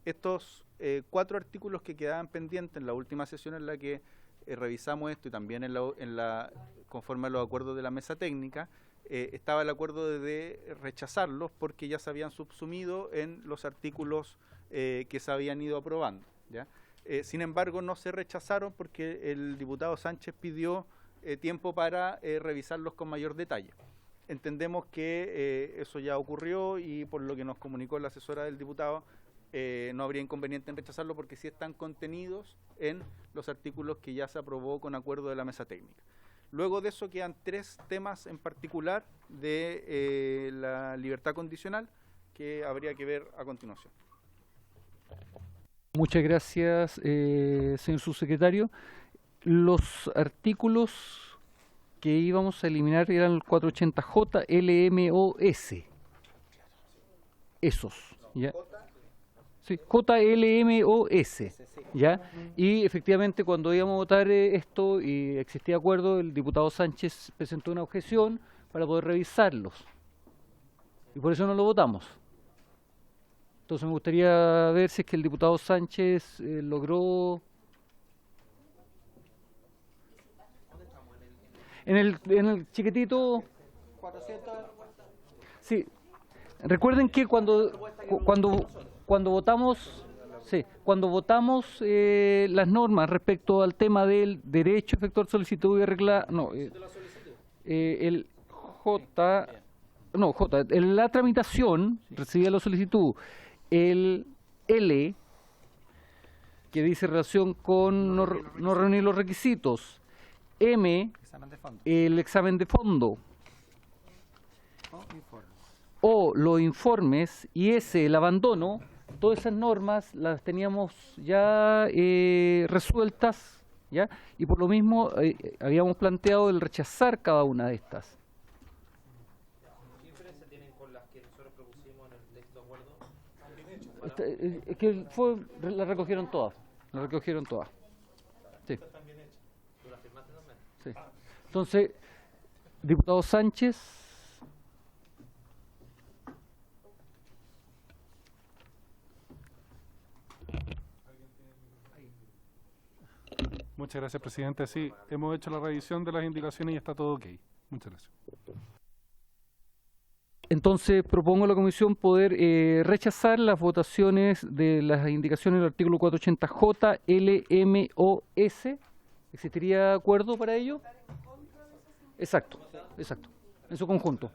Estos 4 artículos que quedaban pendientes en la última sesión en la que revisamos esto y también conforme a los acuerdos de la mesa técnica, estaba el acuerdo de rechazarlos porque ya se habían subsumido en los artículos que se habían ido aprobando, ¿ya? Sin embargo, no se rechazaron porque el diputado Sánchez pidió tiempo para revisarlos con mayor detalle. Entendemos que eso ya ocurrió y por lo que nos comunicó la asesora del diputado, no habría inconveniente en rechazarlo porque sí están contenidos en los artículos que ya se aprobó con acuerdo de la mesa técnica. Luego de eso quedan 3 temas en particular de la libertad condicional que habría que ver a continuación. Muchas gracias, señor subsecretario. Los artículos que íbamos a eliminar eran el 480J, LMOS. Esos, ¿ya? Sí, JLMOS, ¿ya? Y efectivamente cuando íbamos a votar esto y existía acuerdo, el diputado Sánchez presentó una objeción para poder revisarlos. Y por eso no lo votamos. Entonces me gustaría ver si es que el diputado Sánchez logró... En el chiquitito... 400... Sí. Recuerden que cuando votamos... Sí, cuando votamos las normas respecto al tema del derecho a efectuar solicitud y arreglar... No, el J... No, J. En la tramitación recibía la solicitud. El L, que dice relación con no reunir los requisitos. M, el examen de fondo. O los informes. Y S, el abandono. Todas esas normas las teníamos ya resueltas, ¿ya? Y por lo mismo habíamos planteado el rechazar cada una de estas. ¿Qué diferencia tienen con las que nosotros propusimos en el texto de acuerdo? Es que las recogieron todas. Las recogieron todas. Sí. ¿Tú las firmaste también? Sí. Entonces, diputado Sánchez. Muchas gracias, presidente. Sí, hemos hecho la revisión de las indicaciones y está todo ok. Muchas gracias. Entonces propongo a la comisión poder rechazar las votaciones de las indicaciones del artículo 480J, LMOS. ¿Existiría acuerdo para ello? Exacto, exacto, en su conjunto.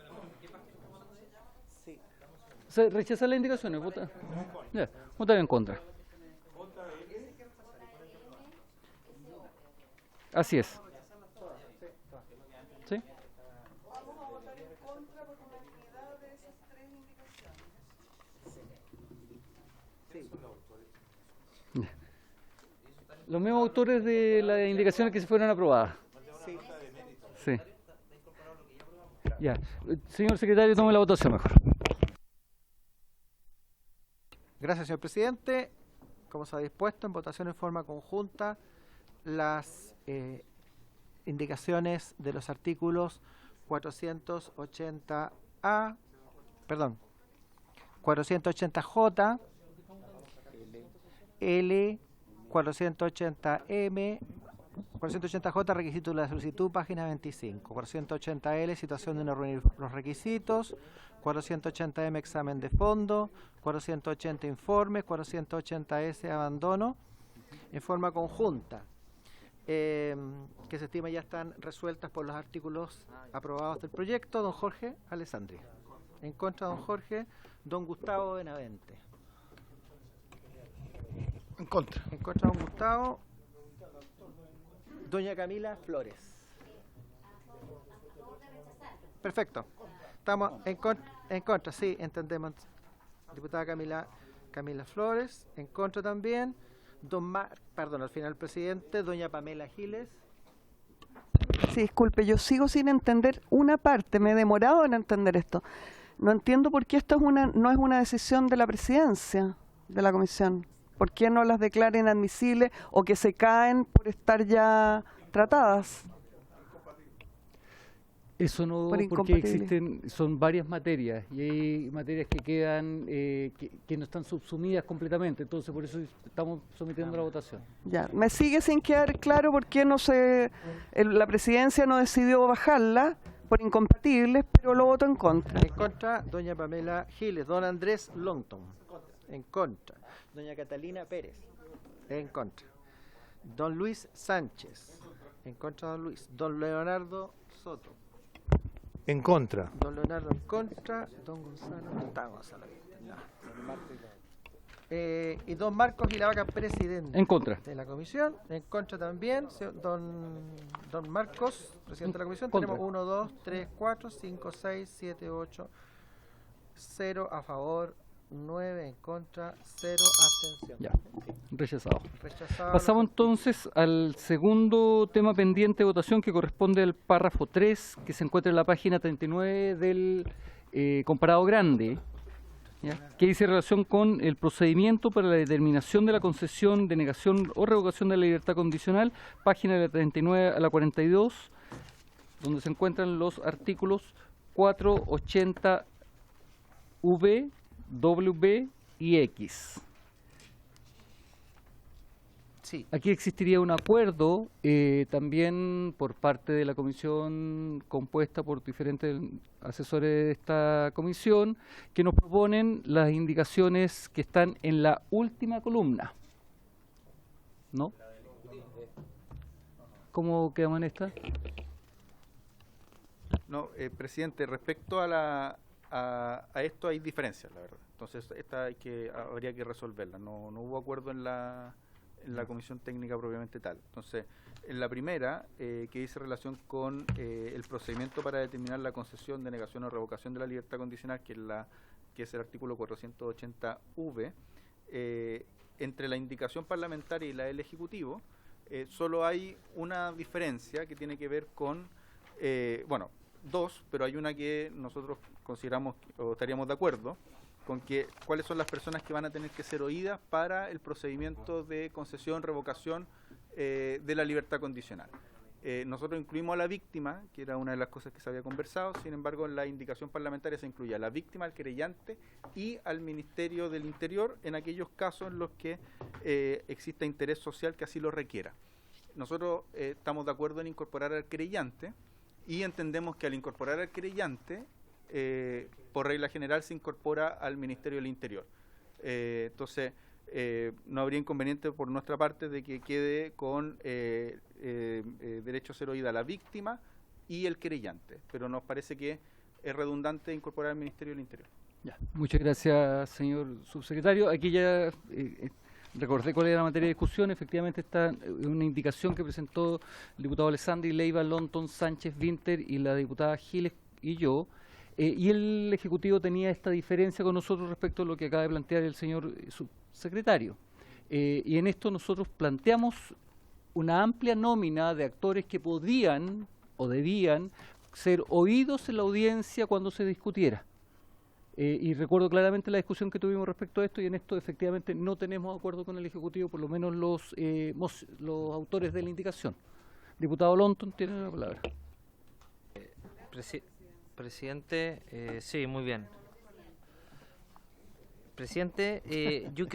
O sea, rechazar las indicaciones, votar en contra. Así es. ¿Sí? Vamos a votar en contra por unanimidad de esas 3 indicaciones. Los mismos autores de las indicaciones que se fueron aprobadas. Sí. Ya. Señor secretario, tome la votación mejor. Gracias, señor presidente. Como se ha dispuesto, en votación en forma conjunta, las indicaciones de los artículos 480A, perdón, 480J, L, 480M, 480J, requisito de la solicitud, página 25. 480L, situación de no reunir los requisitos. 480M, examen de fondo. 480, informe. 480S, abandono. En forma conjunta. Que se estima ya están resueltas por los artículos aprobados del proyecto. Don Jorge Alessandri. En contra, don Jorge. Don Gustavo Benavente. En contra. En contra, don Gustavo. Doña Camila Flores. Perfecto. Estamos en contra, sí, entendemos. Diputada Camila Flores. En contra también. Al final el presidente. Doña Pamela Giles. Sí, disculpe, yo sigo sin entender una parte, me he demorado en entender esto. No entiendo por qué esto no es una decisión de la presidencia de la comisión. ¿Por qué no las declara inadmisibles o que se caen por estar ya tratadas? Eso no, Por porque incompatible. son varias materias y hay materias que quedan, que no están subsumidas completamente, entonces por eso estamos sometiendo a la votación. Ya, me sigue sin quedar claro por qué la presidencia no decidió bajarla por incompatibles, pero lo voto en contra. En contra, doña Pamela Giles. Don Andrés Longton. En contra. Doña Catalina Pérez. En contra. Don Luis Sánchez. En contra, don Luis. Don Leonardo Soto. En contra. Don Leonardo en contra. Don Gonzalo. No está Gonzalo. No. Y don Marcos Gilavaca, presidente. En contra. De la comisión. En contra también. Don Marcos, presidente de la comisión. Contra. Tenemos 1, 2, 3, 4, 5, 6, 7, 8. 0 a favor. 9 en contra, 0 abstención. Ya, rechazado. Rechazado. Pasamos entonces al segundo tema pendiente de votación que corresponde al párrafo 3 que se encuentra en la página 39 del comparado grande, ¿ya? Que dice relación con el procedimiento para la determinación de la concesión, denegación o revocación de la libertad condicional, página de la 39 a la 42, donde se encuentran los artículos 480V, W y X. Sí. Aquí existiría un acuerdo también por parte de la comisión compuesta por diferentes asesores de esta comisión que nos proponen las indicaciones que están en la última columna. ¿No? ¿Cómo quedamos en esta? No, presidente, respecto a esto hay diferencias, la verdad. Entonces, habría que resolverla. No hubo acuerdo en la comisión técnica propiamente tal. Entonces, en la primera, que dice relación con el procedimiento para determinar la concesión, denegación o revocación de la libertad condicional, que es el artículo 480V, entre la indicación parlamentaria y la del Ejecutivo, solo hay una diferencia que tiene que ver con, dos, pero hay una que nosotros consideramos o estaríamos de acuerdo con que cuáles son las personas que van a tener que ser oídas para el procedimiento de concesión, revocación de la libertad condicional. Nosotros incluimos a la víctima, que era una de las cosas que se había conversado, sin embargo en la indicación parlamentaria se incluye a la víctima, al querellante y al Ministerio del Interior en aquellos casos en los que exista interés social que así lo requiera. Nosotros estamos de acuerdo en incorporar al querellante, y entendemos que al incorporar al querellante, por regla general se incorpora al Ministerio del Interior. Entonces, no habría inconveniente por nuestra parte de que quede con derecho a ser oída la víctima y el querellante, pero nos parece que es redundante incorporar al Ministerio del Interior. Ya. Muchas gracias, señor subsecretario. Aquí ya recordé cuál era la materia de discusión. Efectivamente está una indicación que presentó el diputado Alessandri, Leiva, Longton, Sánchez, Winter y la diputada Giles y yo. Y el Ejecutivo tenía esta diferencia con nosotros respecto a lo que acaba de plantear el señor subsecretario. Y en esto nosotros planteamos una amplia nómina de actores que podían o debían ser oídos en la audiencia cuando se discutiera. Y recuerdo claramente la discusión que tuvimos respecto a esto, y en esto efectivamente no tenemos acuerdo con el Ejecutivo, por lo menos los autores de la indicación. Diputado Longton, tiene la palabra. Presidente, sí, muy bien. Presidente, yo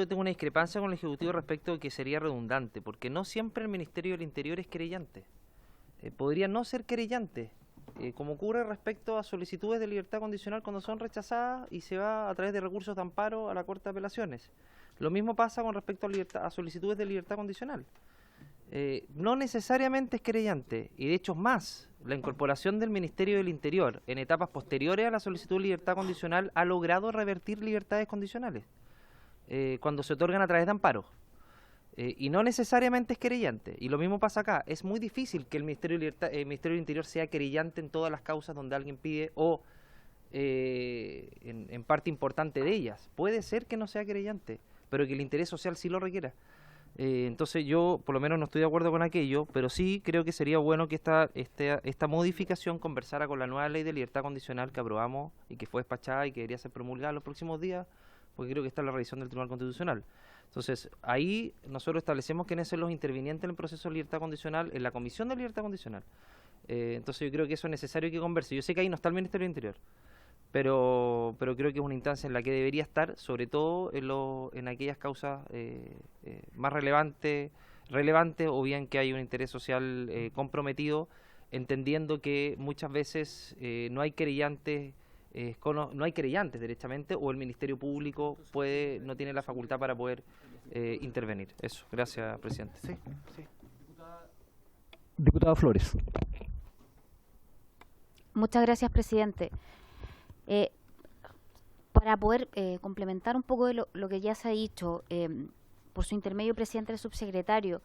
tengo una discrepancia con el Ejecutivo respecto a que sería redundante, porque no siempre el Ministerio del Interior es querellante. Podría no ser querellante, como ocurre respecto a solicitudes de libertad condicional cuando son rechazadas y se va a través de recursos de amparo a la Corte de Apelaciones. Lo mismo pasa con respecto a solicitudes de libertad condicional. No necesariamente es querellante, y de hecho es más, la incorporación del Ministerio del Interior en etapas posteriores a la solicitud de libertad condicional ha logrado revertir libertades condicionales cuando se otorgan a través de amparos. Y no necesariamente es querellante, y lo mismo pasa acá. Es muy difícil que el Ministerio del Interior sea querellante en todas las causas donde alguien pide o en parte importante de ellas. Puede ser que no sea querellante, pero que el interés social sí lo requiera. Entonces yo por lo menos no estoy de acuerdo con aquello, pero sí creo que sería bueno que esta modificación conversara con la nueva ley de libertad condicional que aprobamos y que fue despachada y que debería ser promulgada en los próximos días, porque creo que está en la revisión del Tribunal Constitucional. Entonces ahí nosotros establecemos quiénes son los intervinientes en el proceso de libertad condicional, en la Comisión de Libertad Condicional. Entonces yo creo que eso es necesario que converse. Yo sé que ahí no está el Ministerio del Interior, pero creo que es una instancia en la que debería estar, sobre todo en aquellas causas más relevantes o bien que hay un interés social comprometido, entendiendo que muchas veces no hay querellantes derechamente, o el Ministerio Público no tiene la facultad para poder intervenir. Eso, gracias, presidente. Sí, sí. Diputada Flores. Muchas gracias, presidente. Para poder complementar un poco de lo que ya se ha dicho, por su intermedio, presidente, el subsecretario,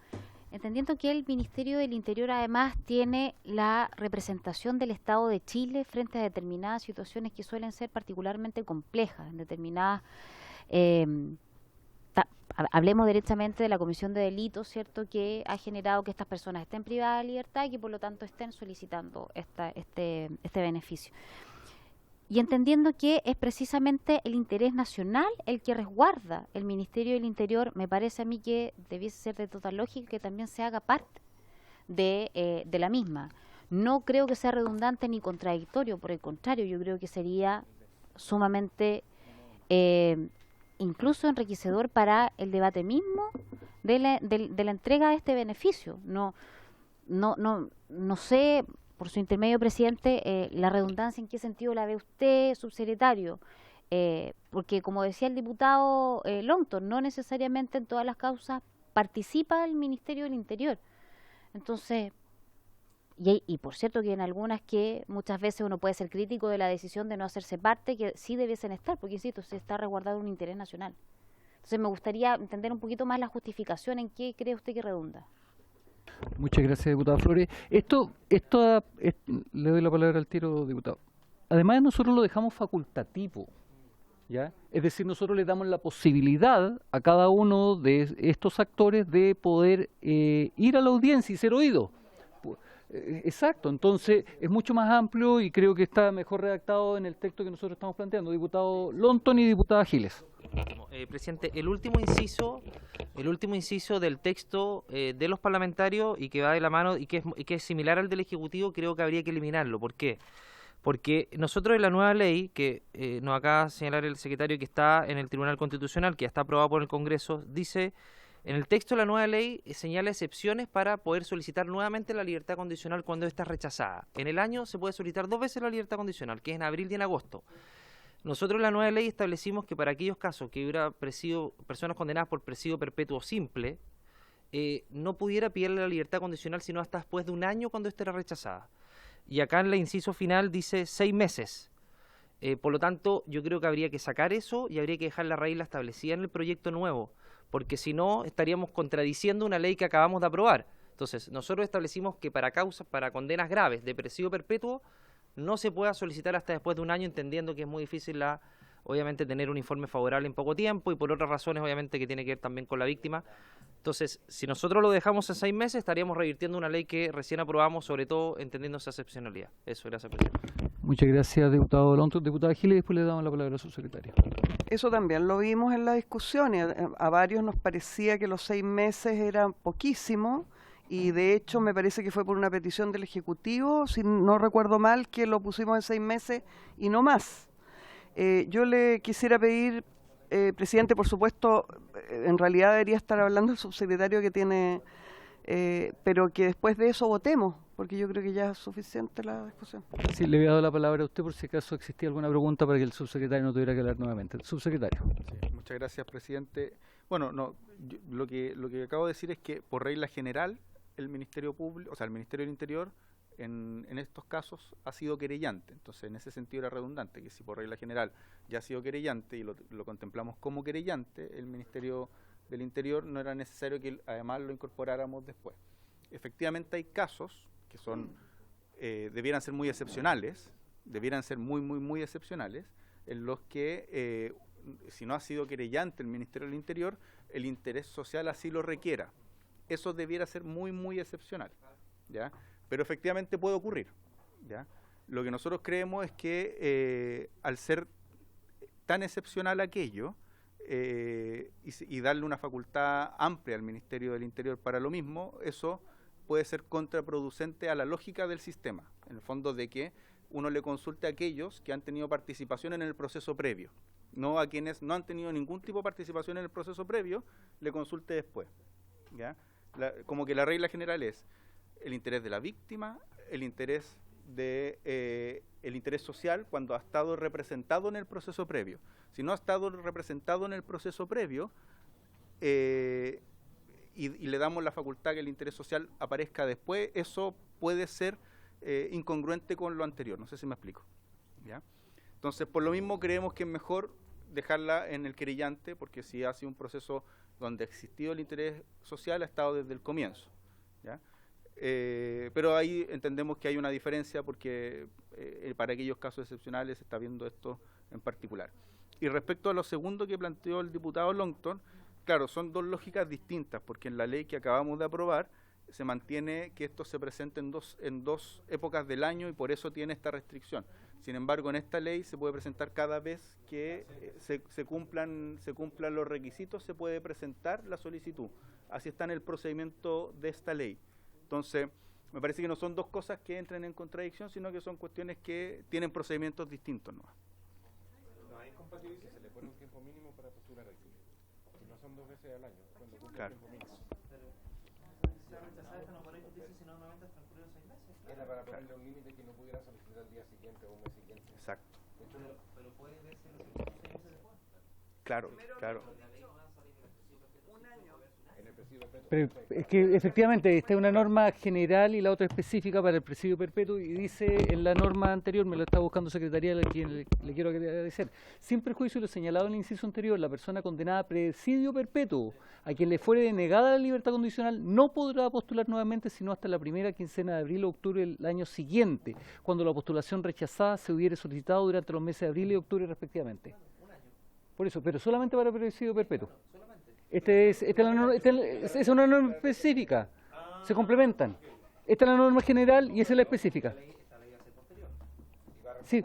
entendiendo que el Ministerio del Interior además tiene la representación del Estado de Chile frente a determinadas situaciones que suelen ser particularmente complejas, en determinadas, hablemos directamente de la comisión de delitos, ¿cierto?, que ha generado que estas personas estén privadas de libertad y que por lo tanto estén solicitando este beneficio. Y entendiendo que es precisamente el interés nacional el que resguarda el Ministerio del Interior, me parece a mí que debiese ser de total lógica que también se haga parte de la misma. No creo que sea redundante ni contradictorio, por el contrario, yo creo que sería sumamente incluso enriquecedor para el debate mismo de la entrega de este beneficio. No sé, por su intermedio, presidente, la redundancia, ¿en qué sentido la ve usted, subsecretario? Porque, como decía el diputado Longton, no necesariamente en todas las causas participa el Ministerio del Interior. Entonces, y por cierto que en algunas que muchas veces uno puede ser crítico de la decisión de no hacerse parte, que sí debiesen estar, porque insisto, se está resguardando un interés nacional. Entonces me gustaría entender un poquito más la justificación en qué cree usted que redunda. Muchas gracias, diputada Flores. Le doy la palabra al tiro, diputado. Además, nosotros lo dejamos facultativo, ¿ya? Es decir, nosotros le damos la posibilidad a cada uno de estos actores de poder ir a la audiencia y ser oído. Exacto, entonces es mucho más amplio y creo que está mejor redactado en el texto que nosotros estamos planteando. Diputado Longton y diputada Giles. Presidente, el último inciso del texto de los parlamentarios y que va de la mano y que es similar al del Ejecutivo, creo que habría que eliminarlo. ¿Por qué? Porque nosotros en la nueva ley, que nos acaba de señalar el secretario, que está en el Tribunal Constitucional, que ya está aprobado por el Congreso, dice, en el texto de la nueva ley señala excepciones para poder solicitar nuevamente la libertad condicional cuando esta es rechazada. En el año se puede solicitar 2 veces la libertad condicional, que es en abril y en agosto. Nosotros en la nueva ley establecimos que para aquellos casos que hubiera personas condenadas por presidio perpetuo simple, no pudiera pedirle la libertad condicional sino hasta después de 1 año cuando esta era rechazada. Y acá en el inciso final dice 6 meses. Por lo tanto, yo creo que habría que sacar eso y habría que dejar la regla establecida en el proyecto nuevo, porque si no estaríamos contradiciendo una ley que acabamos de aprobar. Entonces, nosotros establecimos que para condenas graves de presidio perpetuo no se pueda solicitar hasta después de 1 año, entendiendo que es muy difícil obviamente tener un informe favorable en poco tiempo y por otras razones obviamente que tiene que ver también con la víctima. Entonces, si nosotros lo dejamos en 6 meses, estaríamos revirtiendo una ley que recién aprobamos, sobre todo entendiendo esa excepcionalidad. Eso, gracias, presidente. Muchas gracias, diputado Longton. Diputada Giles, después le damos la palabra a su secretario. Eso también lo vimos en la discusión y a varios nos parecía que los 6 meses eran poquísimo y de hecho me parece que fue por una petición del Ejecutivo, si no recuerdo mal, que lo pusimos en 6 meses y no más. Yo le quisiera pedir presidente, por supuesto, en realidad debería estar hablando el subsecretario que tiene, pero que después de eso votemos, porque yo creo que ya es suficiente la discusión. Sí, le había dado la palabra a usted por si acaso existía alguna pregunta para que el subsecretario no tuviera que hablar nuevamente. El subsecretario. Sí, muchas gracias, presidente. Bueno, no, lo que acabo de decir es que por regla general el Ministerio Público, o sea, el Ministerio del Interior en estos casos ha sido querellante. Entonces, en ese sentido era redundante, que si por regla general ya ha sido querellante y lo contemplamos como querellante, el Ministerio del Interior no era necesario que además lo incorporáramos después. Efectivamente hay casos que son debieran ser muy excepcionales, debieran ser muy excepcionales, en los que si no ha sido querellante el Ministerio del Interior, el interés social así lo requiera. Eso debiera ser muy excepcional, ¿ya? Pero efectivamente puede ocurrir, ¿ya? Lo que nosotros creemos es que al ser tan excepcional aquello y darle una facultad amplia al Ministerio del Interior para lo mismo, eso puede ser contraproducente a la lógica del sistema, en el fondo de que uno le consulte a aquellos que han tenido participación en el proceso previo, no a quienes no han tenido ningún tipo de participación en el proceso previo, le consulte después, ¿ya? Como que la regla general es el interés de la víctima, el interés social cuando ha estado representado en el proceso previo. Si no ha estado representado en el proceso previo y le damos la facultad que el interés social aparezca después, eso puede ser incongruente con lo anterior. No sé si me explico, ¿ya? Entonces, por lo mismo creemos que es mejor dejarla en el querellante, porque si ha sido un proceso donde ha existido el interés social, ha estado desde el comienzo, ¿ya? Pero ahí entendemos que hay una diferencia porque para aquellos casos excepcionales se está viendo esto en particular. Y respecto a lo segundo que planteó el diputado Longton, claro, son dos lógicas distintas, porque en la ley que acabamos de aprobar se mantiene que esto se presente en dos épocas del año y por eso tiene esta restricción. Sin embargo, en esta ley se puede presentar cada vez que se cumplan los requisitos, se puede presentar la solicitud. Así está en el procedimiento de esta ley. Entonces, me parece que no son dos cosas que entren en contradicción, sino que son cuestiones que tienen procedimientos distintos, ¿no? No es compatible si se le pone un tiempo mínimo para postular aquí. Si no son 2 veces al año, cuando cumple Claro. el tiempo mínimo. Era para ponerle un límite que no pudiera solicitar al día siguiente o un mes siguiente. Exacto. Pero puede verse los 6 meses después. Claro. Pero es que efectivamente esta es una norma general y la otra específica para el presidio perpetuo y dice en la norma anterior, me lo está buscando Secretaría, a quien le quiero agradecer, sin perjuicio de lo señalado en el inciso anterior, la persona condenada a presidio perpetuo a quien le fuere denegada la libertad condicional no podrá postular nuevamente sino hasta la primera quincena de abril o octubre del año siguiente, cuando la postulación rechazada se hubiere solicitado durante los meses de abril y octubre respectivamente. Por eso, pero solamente para presidio perpetuo. Es una norma específica, se complementan. Esta es la norma general y esa es la específica. Sí.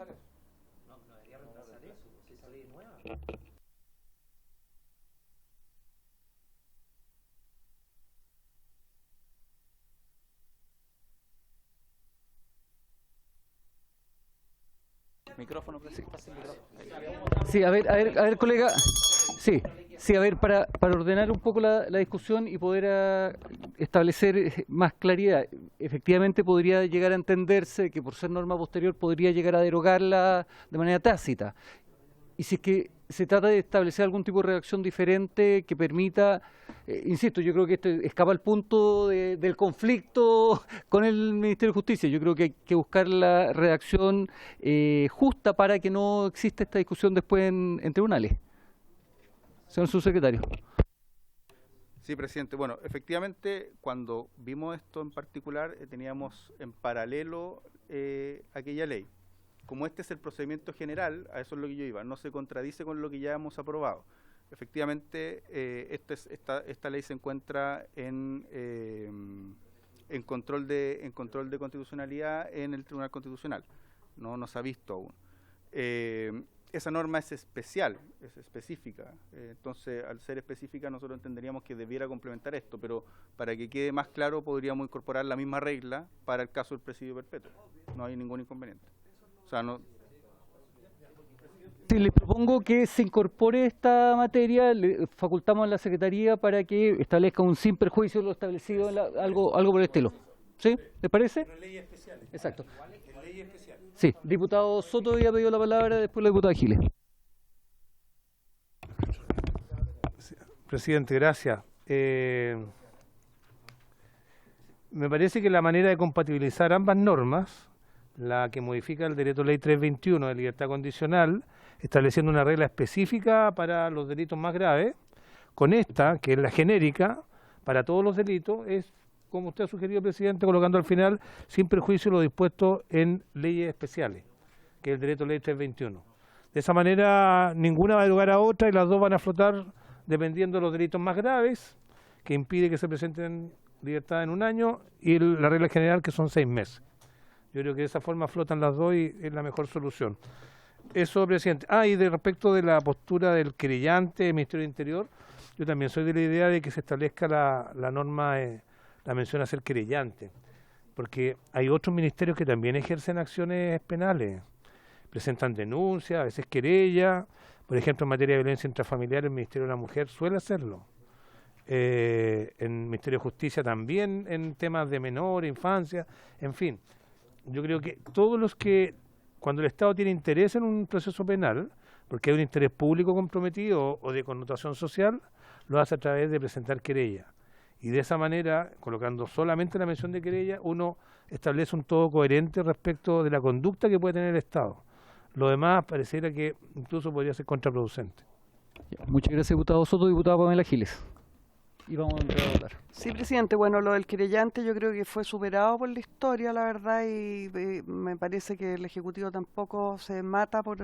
Micrófono, presidente. Sí, a ver, colega. Sí, a ver, para ordenar un poco la discusión y poder establecer más claridad, efectivamente podría llegar a entenderse que por ser norma posterior podría llegar a derogarla de manera tácita. Y si es que se trata de establecer algún tipo de redacción diferente que permita, insisto, yo creo que esto escapa al punto del conflicto con el Ministerio de Justicia. Yo creo que hay que buscar la redacción justa para que no exista esta discusión después en tribunales. Señor subsecretario. Sí, presidente. Bueno, efectivamente, cuando vimos esto en particular, teníamos en paralelo aquella ley. Como este es el procedimiento general, a eso es lo que yo iba, no se contradice con lo que ya hemos aprobado. Efectivamente, esta ley se encuentra en control de constitucionalidad en el Tribunal Constitucional. No se ha visto aún. Esa norma es especial, es específica. Entonces, al ser específica, nosotros entenderíamos que debiera complementar esto, pero para que quede más claro, podríamos incorporar la misma regla para el caso del presidio perpetuo. No hay ningún inconveniente. O sea, no. Sí, les propongo que se incorpore esta materia, le facultamos a la Secretaría para que establezca un sin perjuicio lo establecido, algo por el estilo. ¿Sí? ¿Les parece? En leyes especiales. Exacto. En leyes especiales. Sí, diputado Soto había pedido la palabra, después la diputada Giles. Presidente, gracias. Me parece que la manera de compatibilizar ambas normas, la que modifica el Decreto Ley 321 de libertad condicional, estableciendo una regla específica para los delitos más graves, con esta, que es la genérica, para todos los delitos, es, como usted ha sugerido, presidente, colocando al final, sin perjuicio lo dispuesto en leyes especiales, que es el Decreto Ley 321. De esa manera, ninguna va a derogar a otra y las dos van a flotar dependiendo de los delitos más graves, que impide que se presenten libertad en un año, y la regla general, que son 6 meses. Yo creo que de esa forma flotan las dos y es la mejor solución. Eso, presidente. Y de respecto de la postura del querellante del Ministerio del Interior, yo también soy de la idea de que se establezca la norma, la mención a ser querellante, porque hay otros ministerios que también ejercen acciones penales, presentan denuncias, a veces querella. Por ejemplo, en materia de violencia intrafamiliar, el Ministerio de la Mujer suele hacerlo. En el Ministerio de Justicia también, en temas de menor, infancia, en fin. Yo creo que todos los que, cuando el Estado tiene interés en un proceso penal, porque hay un interés público comprometido o de connotación social, lo hace a través de presentar querella. Y de esa manera, colocando solamente la mención de querella, uno establece un todo coherente respecto de la conducta que puede tener el Estado. Lo demás pareciera que incluso podría ser contraproducente. Muchas gracias, diputado Soto. Diputada Pamela Giles. Y vamos a empezar a hablar. Sí, presidente. Bueno, lo del querellante yo creo que fue superado por la historia, la verdad, y me parece que el Ejecutivo tampoco se mata por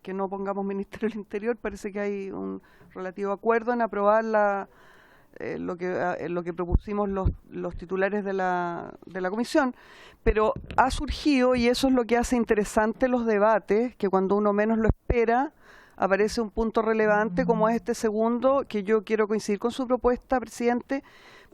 que no pongamos Ministerio del Interior. Parece que hay un relativo acuerdo en aprobar lo que propusimos los titulares de la comisión, pero ha surgido, y eso es lo que hace interesante los debates, que cuando uno menos lo espera, aparece un punto relevante como es este segundo, que yo quiero coincidir con su propuesta, presidente,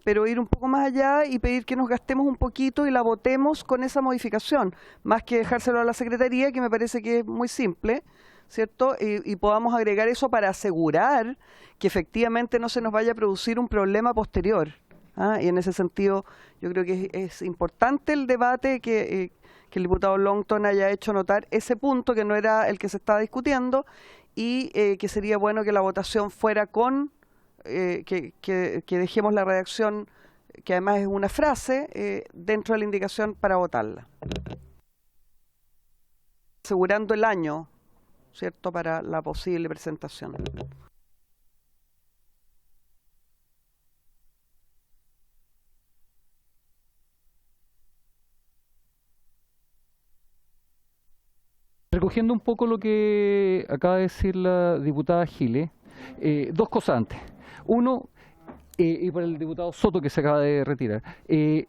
pero ir un poco más allá y pedir que nos gastemos un poquito y la votemos con esa modificación, más que dejárselo a la Secretaría, que me parece que es muy simple, ¿cierto? Y podamos agregar eso para asegurar que efectivamente no se nos vaya a producir un problema posterior. Y en ese sentido yo creo que es importante el debate, que el diputado Longton haya hecho notar ese punto, que no era el que se estaba discutiendo, y que sería bueno que la votación fuera con, que dejemos la redacción, que además es una frase, dentro de la indicación para votarla. Asegurando el año, ¿cierto?, para la posible presentación. Recogiendo un poco lo que acaba de decir la diputada Giles, dos cosas antes. Uno, y para el diputado Soto, que se acaba de retirar, en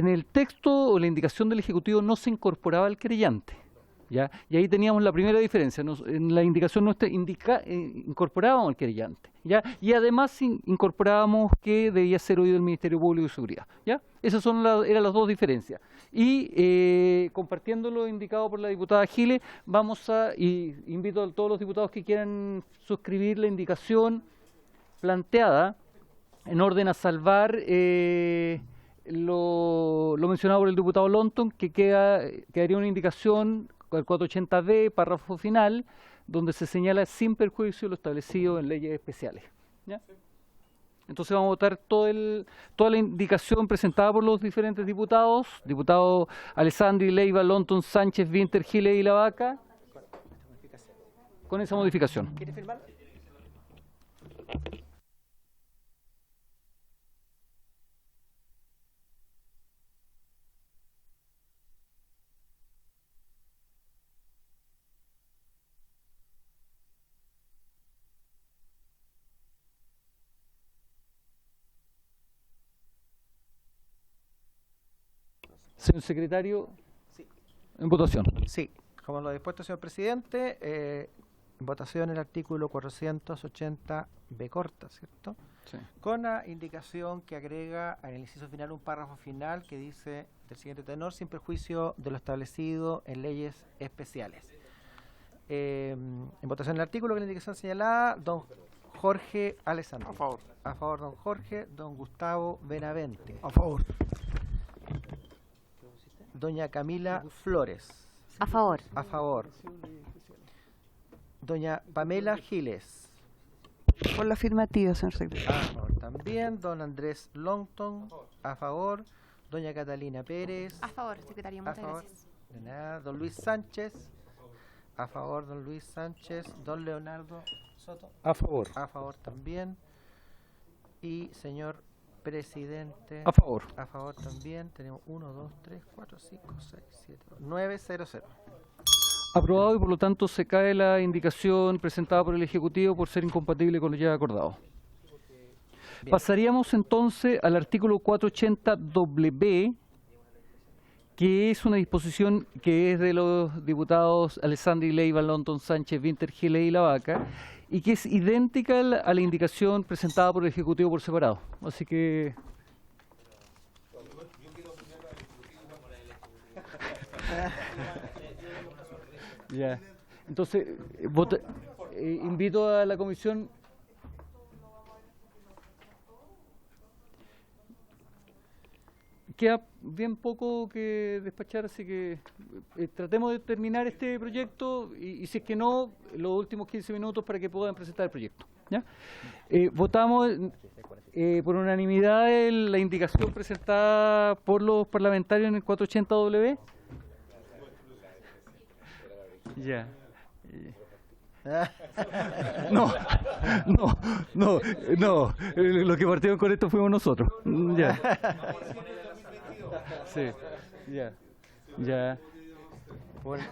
el texto o la indicación del Ejecutivo no se incorporaba el querellante, ¿ya? Y ahí teníamos la primera diferencia. En la indicación nuestra incorporábamos el querellante, ¿ya? Y además incorporábamos que debía ser oído el Ministerio Público de Seguridad, ¿ya? Esas eran las dos diferencias. Y compartiendo lo indicado por la diputada Giles, invito a todos los diputados que quieran suscribir la indicación planteada en orden a salvar lo mencionado por el diputado Longton, que quedaría una indicación, el 480D, párrafo final, donde se señala sin perjuicio lo establecido en leyes especiales, ¿ya? Entonces vamos a votar toda la indicación presentada por los diferentes diputados, diputado Alessandri, Leiva, Longton, Sánchez, Winter, Giles y La Vaca, con esa modificación. ¿Quiere firmar? Señor secretario, Sí. en votación. Sí, como lo ha dispuesto el señor presidente, en votación el artículo 480B corta, ¿cierto? Sí. Con la indicación que agrega en el inciso final un párrafo final que dice del siguiente tenor: sin perjuicio de lo establecido en leyes especiales. En votación el artículo con la indicación señalada, don Jorge Alessandri. A favor. A favor, don Jorge. Don Gustavo Benavente. A favor. Doña Camila Flores. A favor. A favor. Doña Pamela Giles. Por la afirmativa, señor secretario. A favor también. Don Andrés Longton. A favor. Doña Catalina Pérez. A favor, secretario, A muchas favor. gracias. De nada. Don Luis Sánchez. A favor, don Luis Sánchez. Don Leonardo Soto. A favor. A favor también. Y señor presidente. A favor. A favor también. Tenemos 1, 2, 3, 4, 5, 6, 7, 9, 0, 0. Aprobado y por lo tanto se cae la indicación presentada por el Ejecutivo por ser incompatible con lo ya acordado. Bien. Pasaríamos entonces al artículo 480W, que es una disposición que es de los diputados Alessandri, Leiva, Longton, Sánchez, Winter, Giles y Lavaca, y que es idéntica a la indicación presentada por el Ejecutivo por separado. Así que... Ya. Entonces, invito a la comisión. Queda bien poco que despachar, así que tratemos de terminar este proyecto y si es que no, los últimos 15 minutos para que puedan presentar el proyecto. ¿Ya? Votamos por unanimidad la indicación presentada por los parlamentarios en el 480W. Ya. No. Los que partieron con esto fuimos nosotros. Ya. Sí. Ya. Bueno.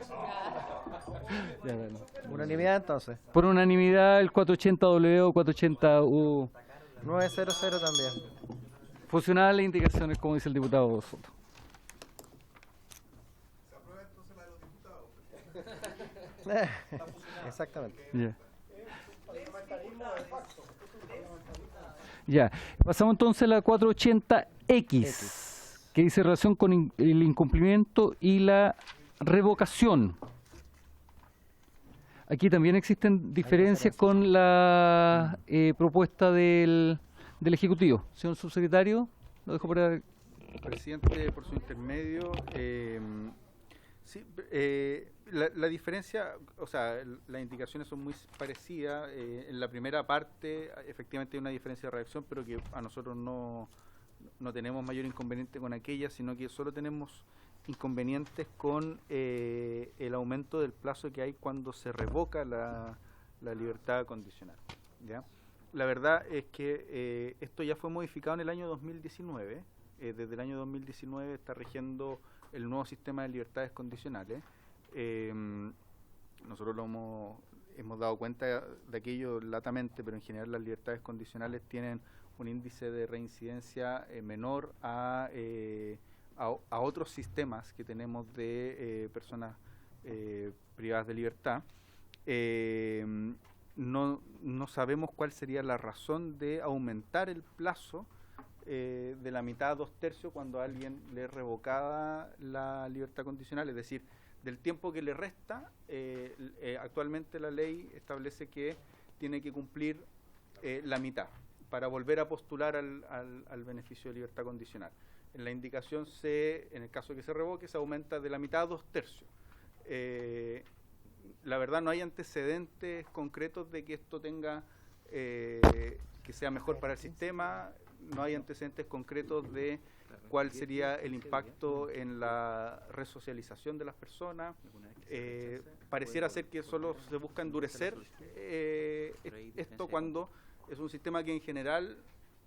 Ya, bueno. Unanimidad entonces. Por unanimidad el 480W o 480U. 900 también. Funcionaban las indicaciones, como dice el diputado Soto. Exactamente. Ya. Ya. Pasamos entonces a la 480X, que dice relación con el incumplimiento y la revocación. Aquí también existen diferencias con la propuesta del Ejecutivo. Señor subsecretario, lo dejo para... Presidente, por su intermedio, sí, la diferencia, o sea, las indicaciones son muy parecidas. En la primera parte, efectivamente hay una diferencia de redacción, pero que a nosotros no tenemos mayor inconveniente con aquella, sino que solo tenemos inconvenientes con el aumento del plazo que hay cuando se revoca la libertad condicional. ¿Ya? La verdad es que esto ya fue modificado en el año 2019. Desde el año 2019 está rigiendo el nuevo sistema de libertades condicionales. Nosotros hemos dado cuenta de aquello latamente, pero en general las libertades condicionales tienen un índice de reincidencia menor a otros sistemas que tenemos de personas privadas de libertad. No sabemos cuál sería la razón de aumentar el plazo de la mitad a 2/3 cuando a alguien le es revocada la libertad condicional, es decir, del tiempo que le resta. Actualmente la ley establece que tiene que cumplir la mitad para volver a postular al beneficio de libertad condicional. En la indicación en el caso de que se revoque, se aumenta de la mitad a 2/3. La verdad no hay antecedentes concretos de que esto tenga que sea mejor para el sistema. No hay antecedentes concretos de cuál sería el impacto en la resocialización de las personas. Pareciera ser que solo se busca endurecer esto cuando es un sistema que en general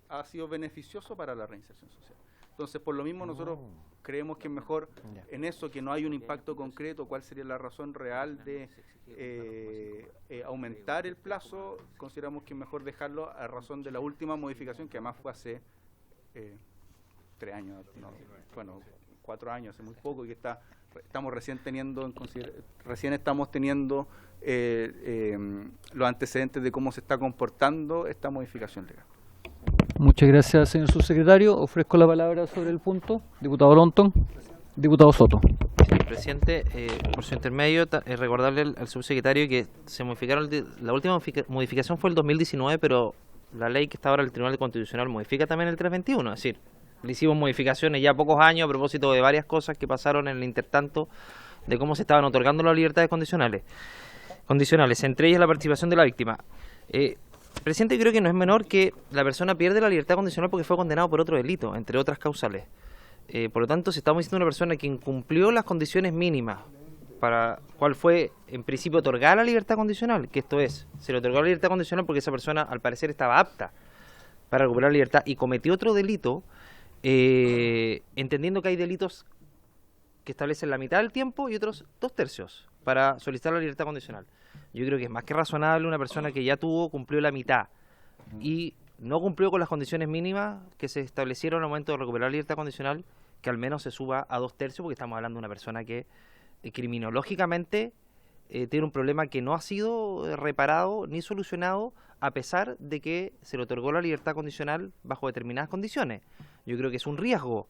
ha sido beneficioso para la reinserción social. Entonces, por lo mismo, nosotros creemos que es mejor en eso, que no hay un impacto concreto, cuál sería la razón real de aumentar el plazo. Consideramos que es mejor dejarlo a razón de la última modificación, que además fue hace 3 años, 4 años, hace muy poco, y que estamos recién teniendo los antecedentes de cómo se está comportando esta modificación legal. Muchas gracias, señor subsecretario. Ofrezco la palabra sobre el punto. Diputado Longton. Diputado Soto. Presidente, por su intermedio, recordarle al subsecretario que se modificaron, la última modificación fue el 2019, pero la ley que está ahora en el Tribunal Constitucional modifica también el 321, es decir, le hicimos modificaciones ya pocos años a propósito de varias cosas que pasaron en el intertanto de cómo se estaban otorgando las libertades condicionales, entre ellas la participación de la víctima. Presidente, yo creo que no es menor que la persona pierde la libertad condicional porque fue condenado por otro delito, entre otras causales. Por lo tanto, si estamos diciendo una persona que incumplió las condiciones mínimas para cuál fue, en principio, otorgada la libertad condicional, que esto es, se le otorgó la libertad condicional porque esa persona, al parecer, estaba apta para recuperar la libertad y cometió otro delito, entendiendo que hay delitos que establecen la mitad del tiempo y otros 2/3 para solicitar la libertad condicional. Yo creo que es más que razonable una persona que ya cumplió la mitad y no cumplió con las condiciones mínimas que se establecieron al momento de recuperar la libertad condicional, que al menos se suba a 2/3, porque estamos hablando de una persona que criminológicamente tiene un problema que no ha sido reparado ni solucionado, a pesar de que se le otorgó la libertad condicional bajo determinadas condiciones. Yo creo que es un riesgo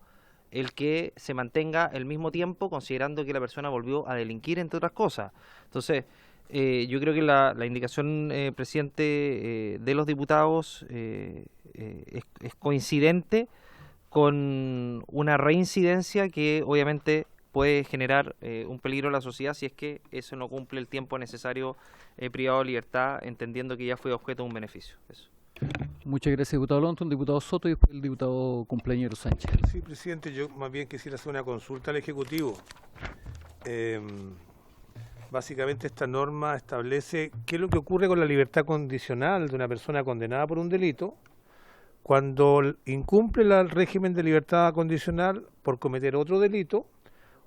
el que se mantenga el mismo tiempo, considerando que la persona volvió a delinquir, entre otras cosas. Entonces, yo creo que la indicación, presidente, de los diputados es coincidente con una reincidencia que obviamente puede generar un peligro a la sociedad si es que eso no cumple el tiempo necesario privado de libertad, entendiendo que ya fue objeto de un beneficio. Eso. Muchas gracias, diputado Lonton, diputado Soto y después el diputado cumpleañero Sánchez. Sí, presidente, yo más bien quisiera hacer una consulta al Ejecutivo. Básicamente esta norma establece qué es lo que ocurre con la libertad condicional de una persona condenada por un delito cuando incumple el régimen de libertad condicional por cometer otro delito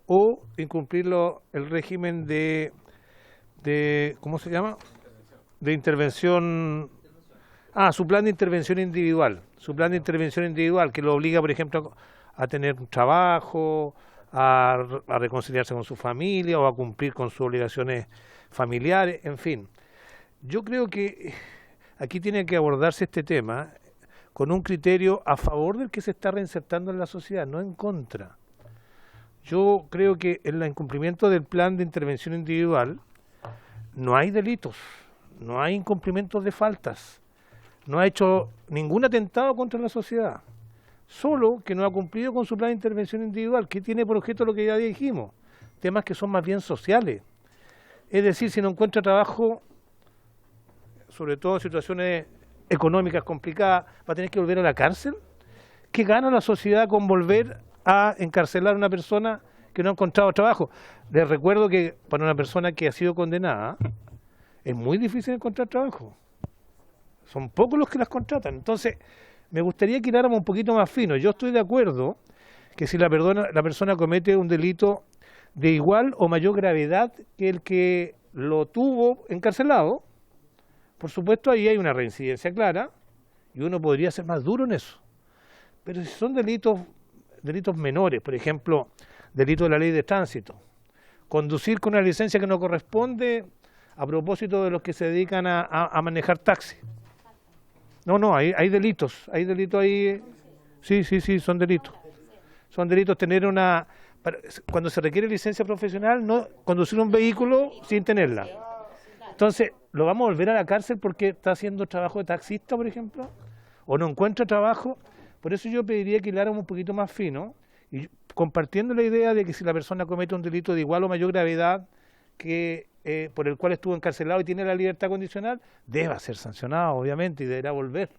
o incumplirlo el régimen de ¿cómo se llama? De intervención. Su plan de intervención individual. Su plan de intervención individual que lo obliga, por ejemplo, a tener un trabajo, a reconciliarse con su familia o a cumplir con sus obligaciones familiares, en fin. Yo creo que aquí tiene que abordarse este tema con un criterio a favor del que se está reinsertando en la sociedad, no en contra. Yo creo que en el incumplimiento del plan de intervención individual no hay delitos, no hay incumplimientos de faltas, no ha hecho ningún atentado contra la sociedad, solo que no ha cumplido con su plan de intervención individual, que tiene por objeto lo que ya dijimos, temas que son más bien sociales. Es decir, si no encuentra trabajo, sobre todo en situaciones económicas complicadas, va a tener que volver a la cárcel. ¿Qué gana la sociedad con volver a encarcelar a una persona que no ha encontrado trabajo? Les recuerdo que para una persona que ha sido condenada es muy difícil encontrar trabajo. Son pocos los que las contratan. Entonces, me gustaría que hiláramos un poquito más fino. Yo estoy de acuerdo que si la persona comete un delito de igual o mayor gravedad que el que lo tuvo encarcelado, por supuesto ahí hay una reincidencia clara y uno podría ser más duro en eso. Pero si son delitos menores, por ejemplo, delito de la ley de tránsito, conducir con una licencia que no corresponde a propósito de los que se dedican a manejar taxi. No, hay delitos ahí. Sí, son delitos. Son delitos tener cuando se requiere licencia profesional, no conducir un vehículo sin tenerla. Entonces, ¿lo vamos a volver a la cárcel porque está haciendo trabajo de taxista, por ejemplo? ¿O no encuentra trabajo? Por eso yo pediría que hiláramos un poquito más fino, y compartiendo la idea de que si la persona comete un delito de igual o mayor gravedad que por el cual estuvo encarcelado y tiene la libertad condicional, deba ser sancionado, obviamente, y deberá volver.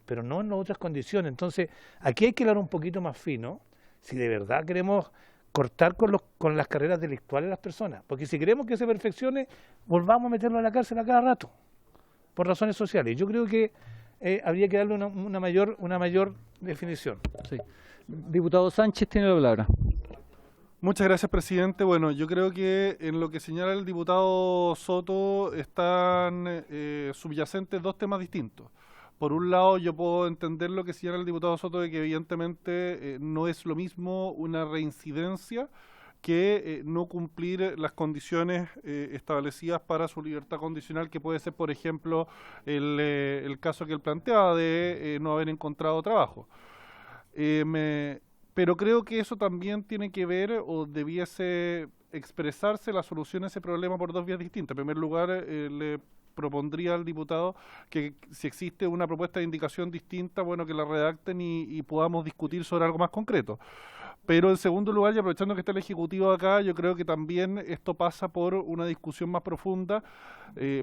Pero no en otras condiciones. Entonces, aquí hay que hilar un poquito más fino si de verdad queremos cortar con las carreras delictuales de las personas. Porque si queremos que se perfeccione, volvamos a meterlo a la cárcel a cada rato, por razones sociales. Yo creo que habría que darle una mayor definición. Sí. Diputado Sánchez tiene la palabra. Muchas gracias, presidente. Bueno, yo creo que en lo que señala el diputado Soto están subyacentes dos temas distintos. Por un lado, yo puedo entender lo que señala el diputado Soto de que evidentemente no es lo mismo una reincidencia que no cumplir las condiciones establecidas para su libertad condicional, que puede ser, por ejemplo, el caso que él planteaba de no haber encontrado trabajo. pero creo que eso también tiene que ver o debiese expresarse la solución a ese problema por dos vías distintas. En primer lugar, le propondría al diputado que si existe una propuesta de indicación distinta, bueno, que la redacten y podamos discutir sobre algo más concreto. Pero en segundo lugar, y aprovechando que está el Ejecutivo acá, yo creo que también esto pasa por una discusión más profunda,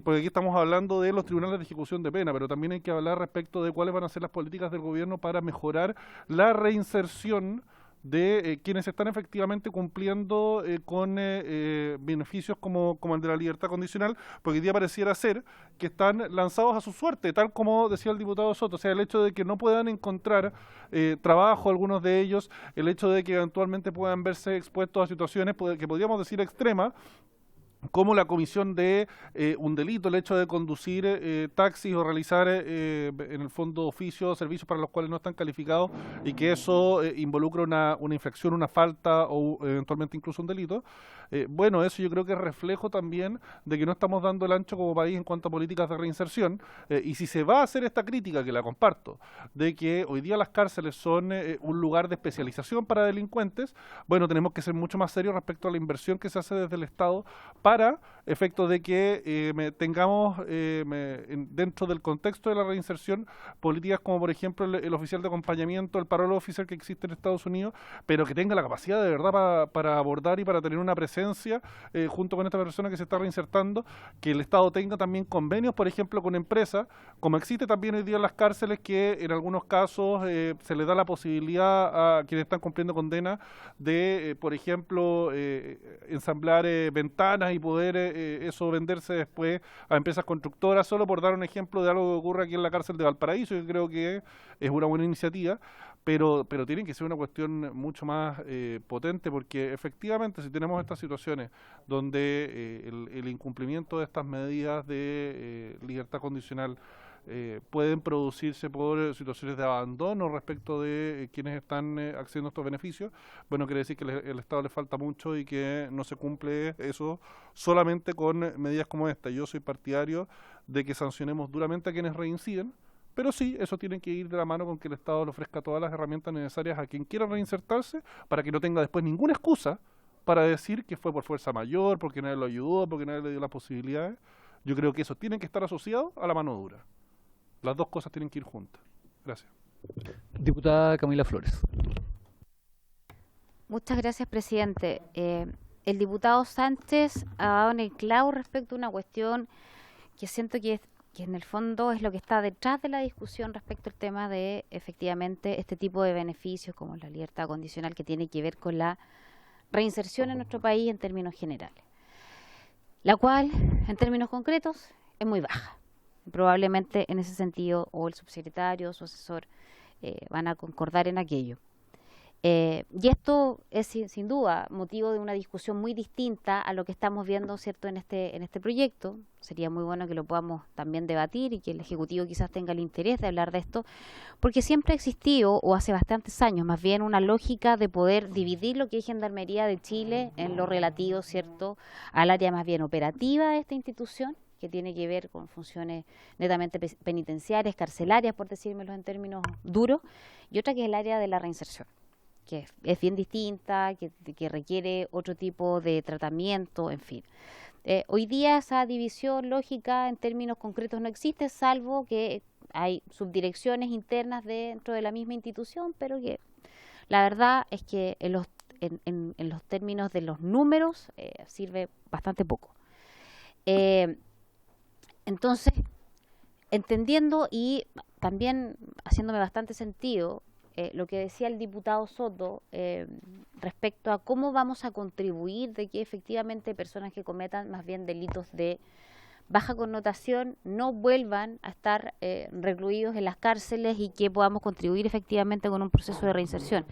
porque aquí estamos hablando de los tribunales de ejecución de pena, pero también hay que hablar respecto de cuáles van a ser las políticas del gobierno para mejorar la reinserción de quienes están efectivamente cumpliendo con beneficios como el de la libertad condicional, porque hoy día pareciera ser que están lanzados a su suerte, tal como decía el diputado Soto. O sea, el hecho de que no puedan encontrar trabajo algunos de ellos, el hecho de que eventualmente puedan verse expuestos a situaciones que podríamos decir extremas, como la comisión de un delito, el hecho de conducir taxis o realizar en el fondo oficios o servicios para los cuales no están calificados y que eso involucra una infracción, una falta o eventualmente incluso un delito. Bueno, eso yo creo que es reflejo también de que no estamos dando el ancho como país en cuanto a políticas de reinserción, y si se va a hacer esta crítica, que la comparto, de que hoy día las cárceles son un lugar de especialización para delincuentes, bueno, tenemos que ser mucho más serios respecto a la inversión que se hace desde el Estado para efecto de que tengamos dentro del contexto de la reinserción políticas como por ejemplo el oficial de acompañamiento, el parole officer que existe en Estados Unidos, pero que tenga la capacidad de verdad para abordar y para tener una presencia junto con esta persona que se está reinsertando, que el Estado tenga también convenios, por ejemplo, con empresas, como existe también hoy día en las cárceles, que en algunos casos se les da la posibilidad a quienes están cumpliendo condena de, por ejemplo, ensamblar ventanas y poder eso venderse después a empresas constructoras, solo por dar un ejemplo de algo que ocurre aquí en la cárcel de Valparaíso, que creo que es una buena iniciativa, pero tiene que ser una cuestión mucho más potente, porque efectivamente si tenemos estas situaciones donde el incumplimiento de estas medidas de libertad condicional pueden producirse por situaciones de abandono respecto de quienes están accediendo a estos beneficios, bueno, quiere decir que el Estado le falta mucho y que no se cumple eso solamente con medidas como esta. Yo soy partidario de que sancionemos duramente a quienes reinciden, pero sí, eso tiene que ir de la mano con que el Estado le ofrezca todas las herramientas necesarias a quien quiera reinsertarse para que no tenga después ninguna excusa para decir que fue por fuerza mayor, porque nadie lo ayudó, porque nadie le dio las posibilidades. Yo creo que eso tiene que estar asociado a la mano dura. Las dos cosas tienen que ir juntas. Gracias. Diputada Camila Flores. Muchas gracias, presidente. El diputado Sánchez ha dado en el clavo respecto a una cuestión que siento que en el fondo es lo que está detrás de la discusión respecto al tema de efectivamente este tipo de beneficios como la libertad condicional, que tiene que ver con la reinserción en nuestro país en términos generales, la cual en términos concretos es muy baja. Probablemente en ese sentido o el subsecretario o su asesor van a concordar en aquello. Y esto es sin duda motivo de una discusión muy distinta a lo que estamos viendo, ¿cierto?, en este proyecto. Sería muy bueno que lo podamos también debatir y que el Ejecutivo quizás tenga el interés de hablar de esto, porque siempre ha existido, o hace bastantes años más bien, una lógica de poder dividir lo que es Gendarmería de Chile en lo relativo, ¿cierto?, al área más bien operativa de esta institución, que tiene que ver con funciones netamente penitenciarias, carcelarias, por decírmelo en términos duros, y otra que es el área de la reinserción, que es bien distinta, que requiere otro tipo de tratamiento, en fin. Hoy día esa división lógica en términos concretos no existe, salvo que hay subdirecciones internas dentro de la misma institución, pero que la verdad es que en los términos de los números sirve bastante poco. Entonces, entendiendo y también haciéndome bastante sentido lo que decía el diputado Soto respecto a cómo vamos a contribuir de que efectivamente personas que cometan más bien delitos de baja connotación no vuelvan a estar recluidos en las cárceles y que podamos contribuir efectivamente con un proceso de reinserción.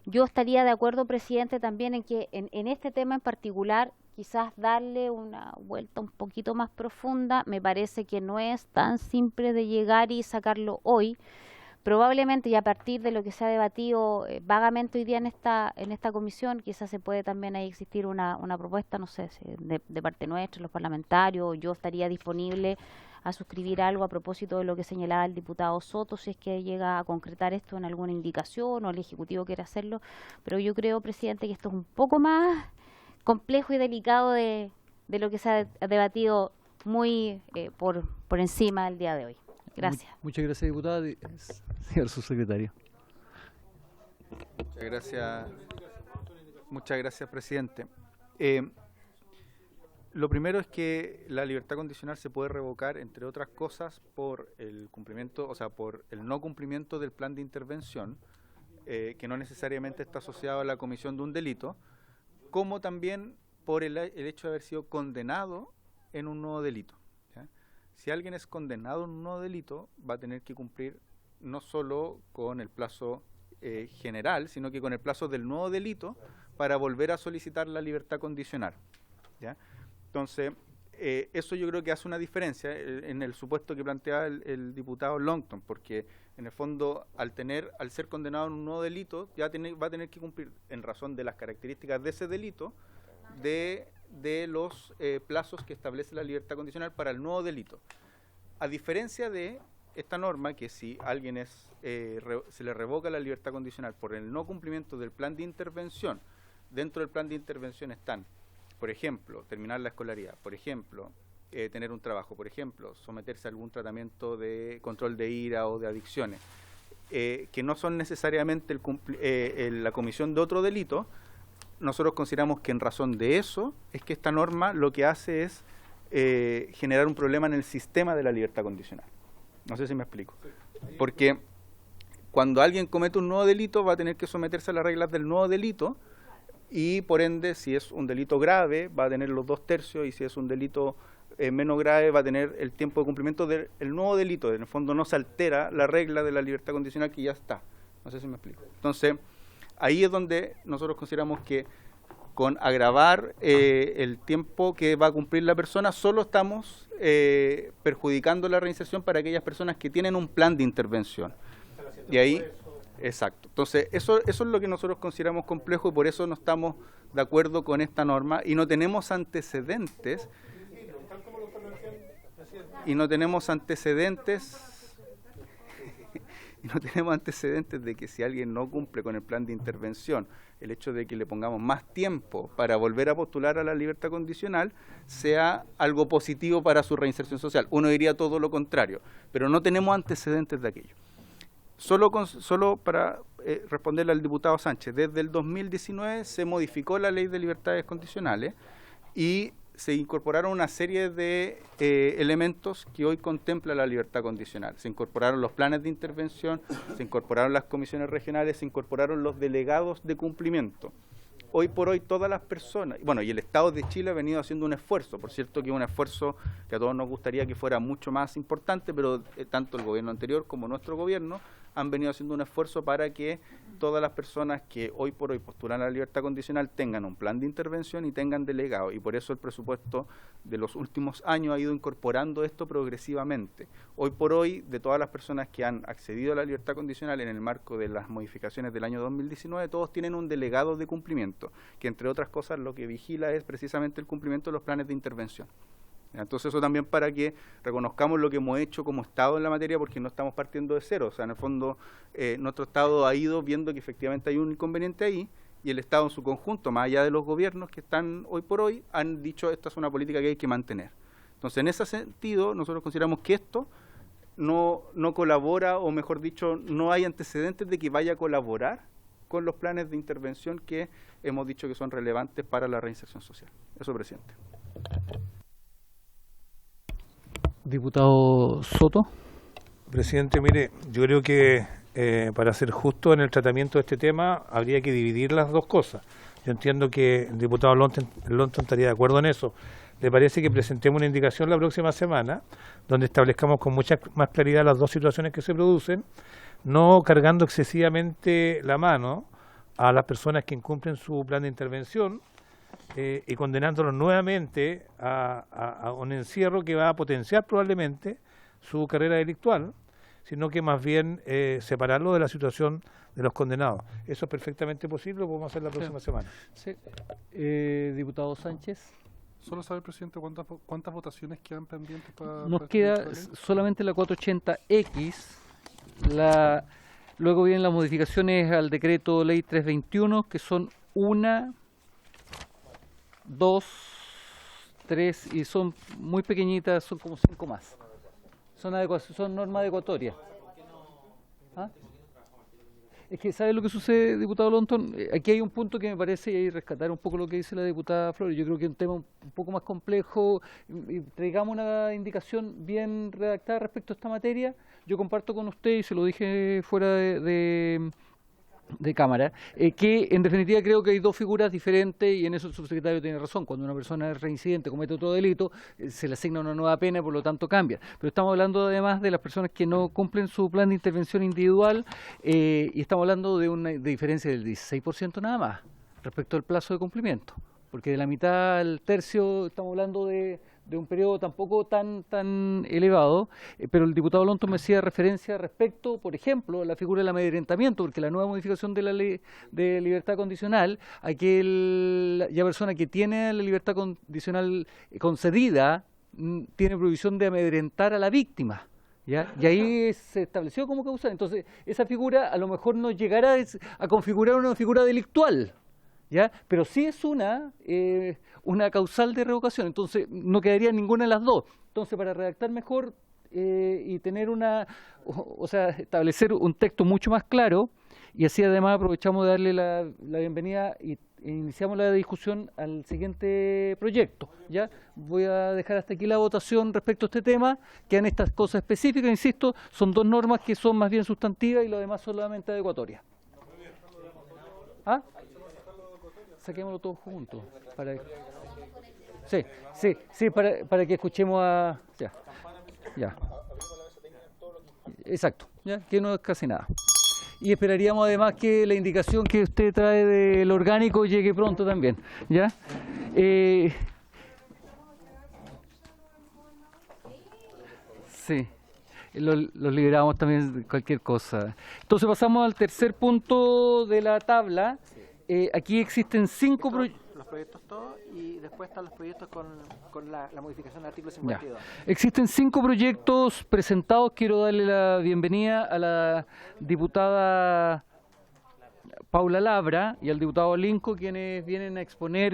Yo estaría de acuerdo, presidente, también en que en este tema en particular quizás darle una vuelta un poquito más profunda. Me parece que no es tan simple de llegar y sacarlo hoy, probablemente, y a partir de lo que se ha debatido vagamente hoy día en esta comisión, quizás se puede también ahí existir una propuesta, no sé, de parte nuestra, los parlamentarios. Yo estaría disponible a suscribir algo a propósito de lo que señalaba el diputado Soto, si es que llega a concretar esto en alguna indicación o el Ejecutivo quiere hacerlo. Pero yo creo, presidente, que esto es un poco más complejo y delicado de lo que se ha debatido muy por encima del día de hoy. Gracias. Muchas gracias, diputada. Señor subsecretario. Muchas gracias, presidente. Lo primero es que la libertad condicional se puede revocar, entre otras cosas, por el cumplimiento, o sea, por el no cumplimiento del plan de intervención, que no necesariamente está asociado a la comisión de un delito, como también por el hecho de haber sido condenado en un nuevo delito. ¿Ya? Si alguien es condenado en un nuevo delito, va a tener que cumplir no solo con el plazo general, sino que con el plazo del nuevo delito para volver a solicitar la libertad condicional. ¿Ya? Entonces, eso yo creo que hace una diferencia en el supuesto que planteaba el diputado Longton, porque en el fondo, al ser condenado en un nuevo delito, ya va a tener que cumplir, en razón de las características de ese delito, de los plazos que establece la libertad condicional para el nuevo delito. A diferencia de esta norma, que si alguien se le revoca la libertad condicional por el no cumplimiento del plan de intervención, dentro del plan de intervención están, por ejemplo, terminar la escolaridad, por ejemplo, tener un trabajo, por ejemplo, someterse a algún tratamiento de control de ira o de adicciones, que no son necesariamente la comisión de otro delito. Nosotros consideramos que en razón de eso es que esta norma lo que hace es generar un problema en el sistema de la libertad condicional. No sé si me explico. Porque cuando alguien comete un nuevo delito va a tener que someterse a las reglas del nuevo delito, y por ende, si es un delito grave, va a tener los 2/3, y si es un delito menos grave, va a tener el tiempo de cumplimiento del nuevo delito. En el fondo no se altera la regla de la libertad condicional que ya está. No sé si me explico. Entonces, ahí es donde nosotros consideramos que con agravar el tiempo que va a cumplir la persona, solo estamos perjudicando la reinserción para aquellas personas que tienen un plan de intervención. Y ahí... Exacto. Entonces, eso es lo que nosotros consideramos complejo y por eso no estamos de acuerdo con esta norma y no tenemos antecedentes de que si alguien no cumple con el plan de intervención, el hecho de que le pongamos más tiempo para volver a postular a la libertad condicional sea algo positivo para su reinserción social. Uno diría todo lo contrario, pero no tenemos antecedentes de aquello. Solo para responderle al diputado Sánchez, desde el 2019 se modificó la Ley de Libertades Condicionales y se incorporaron una serie de elementos que hoy contempla la libertad condicional. Se incorporaron los planes de intervención, se incorporaron las comisiones regionales, se incorporaron los delegados de cumplimiento. Hoy por hoy todas las personas, bueno, y el Estado de Chile ha venido haciendo un esfuerzo, por cierto que es un esfuerzo que a todos nos gustaría que fuera mucho más importante, pero tanto el gobierno anterior como nuestro gobierno han venido haciendo un esfuerzo para que todas las personas que hoy por hoy postulan a la libertad condicional tengan un plan de intervención y tengan delegados, y por eso el presupuesto de los últimos años ha ido incorporando esto progresivamente. Hoy por hoy, de todas las personas que han accedido a la libertad condicional en el marco de las modificaciones del año 2019, todos tienen un delegado de cumplimiento, que entre otras cosas lo que vigila es precisamente el cumplimiento de los planes de intervención. Entonces eso también para que reconozcamos lo que hemos hecho como Estado en la materia, porque no estamos partiendo de cero. O sea, en el fondo nuestro Estado ha ido viendo que efectivamente hay un inconveniente ahí, y el Estado en su conjunto, más allá de los gobiernos que están hoy por hoy, han dicho esta es una política que hay que mantener. Entonces en ese sentido nosotros consideramos que esto no colabora, o mejor dicho, no hay antecedentes de que vaya a colaborar con los planes de intervención que hemos dicho que son relevantes para la reinserción social. Eso, presidente. Diputado Soto. Presidente, mire, yo creo que para ser justo en el tratamiento de este tema habría que dividir las dos cosas. Yo entiendo que el diputado Longton estaría de acuerdo en eso. ¿Le parece que presentemos una indicación la próxima semana donde establezcamos con mucha más claridad las dos situaciones que se producen, no cargando excesivamente la mano a las personas que incumplen su plan de intervención y condenándolos nuevamente a un encierro que va a potenciar probablemente su carrera delictual, sino que más bien separarlo de la situación de los condenados. Eso es perfectamente posible, lo podemos hacer la próxima semana. Sí. Diputado Sánchez. Solo sabe, presidente, cuántas votaciones quedan pendientes para... Nos queda solamente la 480X, luego vienen las modificaciones al decreto ley 321, que son 1, 2, 3, y son muy pequeñitas, son como 5 más. Son normas adecuatorias. ¿Ah? Es que, ¿sabe lo que sucede, diputado Lonton? Aquí hay un punto que me parece, y rescatar un poco lo que dice la diputada Flores, yo creo que es un tema un poco más complejo, y traigamos una indicación bien redactada respecto a esta materia. Yo comparto con usted, y se lo dije fuera de cámara, que en definitiva creo que hay dos figuras diferentes, y en eso el subsecretario tiene razón. Cuando una persona es reincidente, comete otro delito, se le asigna una nueva pena y por lo tanto cambia. Pero estamos hablando además de las personas que no cumplen su plan de intervención individual, y estamos hablando de una diferencia del 16% nada más respecto al plazo de cumplimiento, porque de la mitad al tercio estamos hablando de un periodo tampoco tan elevado, pero el diputado Lonton me hacía referencia respecto, por ejemplo, a la figura del amedrentamiento, porque la nueva modificación de la ley de libertad condicional, aquella persona que tiene la libertad condicional concedida tiene prohibición de amedrentar a la víctima, ¿ya? Y ahí se estableció como causa. Entonces, esa figura a lo mejor no llegará a configurar una figura delictual, ¿ya? Pero sí es una causal de revocación, entonces no quedaría ninguna de las dos. Entonces, para redactar mejor y tener establecer un texto mucho más claro, y así además aprovechamos de darle la bienvenida e iniciamos la discusión al siguiente proyecto. ¿Ya? Voy a dejar hasta aquí la votación respecto a este tema. Quedan estas cosas específicas, insisto, son dos normas que son más bien sustantivas y lo demás solamente adecuatorias. ¿Ah? Saquémoslo todos juntos. Para que escuchemos a... Ya. Exacto, ya, que no es casi nada. Y esperaríamos además que la indicación que usted trae del orgánico llegue pronto también, ¿ya? Sí, los liberamos también de cualquier cosa. Entonces pasamos al tercer punto de la tabla. Aquí existen 5 proyectos. Los proyectos todos, y después están los proyectos con la modificación del artículo 52. Ya. Existen 5 proyectos presentados. Quiero darle la bienvenida a la diputada Paula Labra y al diputado Linco, quienes vienen a exponer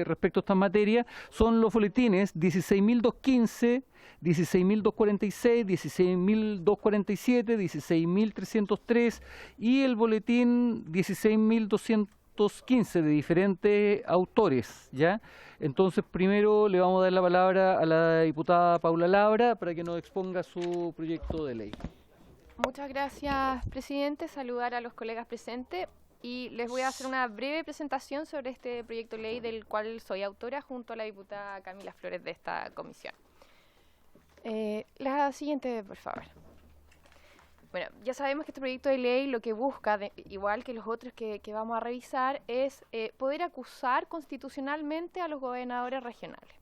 respecto a estas materias. Son los boletines 16.215, 16.246, 16.247, 16.303 y el boletín 16.215 de diferentes autores, ¿ya? Entonces, primero le vamos a dar la palabra a la diputada Paula Labra para que nos exponga su proyecto de ley. Muchas gracias, presidente. Saludar a los colegas presentes y les voy a hacer una breve presentación sobre este proyecto de ley del cual soy autora junto a la diputada Camila Flores de esta comisión. La siguiente, por favor. Bueno, ya sabemos que este proyecto de ley lo que busca, igual que los otros que vamos a revisar, es poder acusar constitucionalmente a los gobernadores regionales.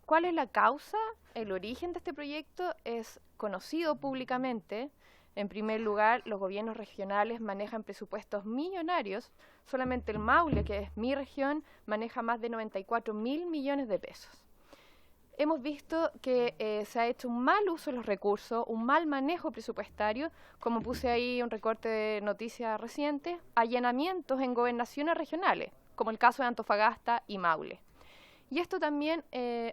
¿Cuál es la causa? El origen de este proyecto es conocido públicamente. En primer lugar, los gobiernos regionales manejan presupuestos millonarios. Solamente el Maule, que es mi región, maneja más de 94.000 millones de pesos. Hemos visto que se ha hecho un mal uso de los recursos, un mal manejo presupuestario, como puse ahí un recorte de noticias recientes, allanamientos en gobernaciones regionales, como el caso de Antofagasta y Maule. Y esto también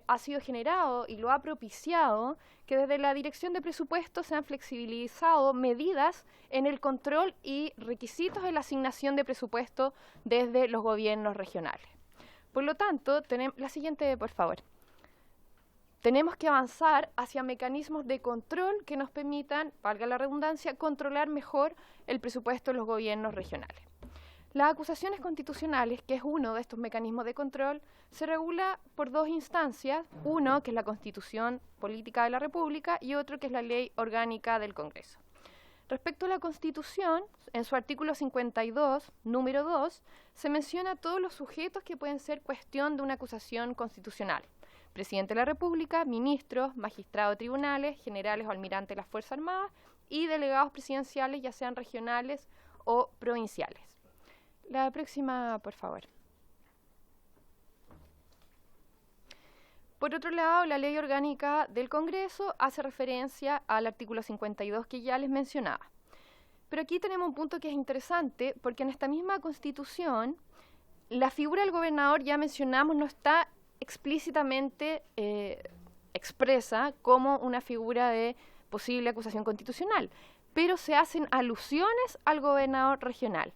ha sido generado y lo ha propiciado que desde la Dirección de Presupuestos se han flexibilizado medidas en el control y requisitos de la asignación de presupuesto desde los gobiernos regionales. Por lo tanto, la siguiente, por favor. Tenemos que avanzar hacia mecanismos de control que nos permitan, valga la redundancia, controlar mejor el presupuesto de los gobiernos regionales. Las acusaciones constitucionales, que es uno de estos mecanismos de control, se regula por 2 instancias, uno que es la Constitución Política de la República y otro que es la Ley Orgánica del Congreso. Respecto a la Constitución, en su artículo 52, número 2, se menciona todos los sujetos que pueden ser cuestión de una acusación constitucional. Presidente de la República, ministros, magistrados de tribunales, generales o almirantes de las Fuerzas Armadas y delegados presidenciales, ya sean regionales o provinciales. La próxima, por favor. Por otro lado, la Ley Orgánica del Congreso hace referencia al artículo 52 que ya les mencionaba. Pero aquí tenemos un punto que es interesante, porque en esta misma Constitución, la figura del gobernador, ya mencionamos, no está explícitamente expresa como una figura de posible acusación constitucional, pero se hacen alusiones al gobernador regional.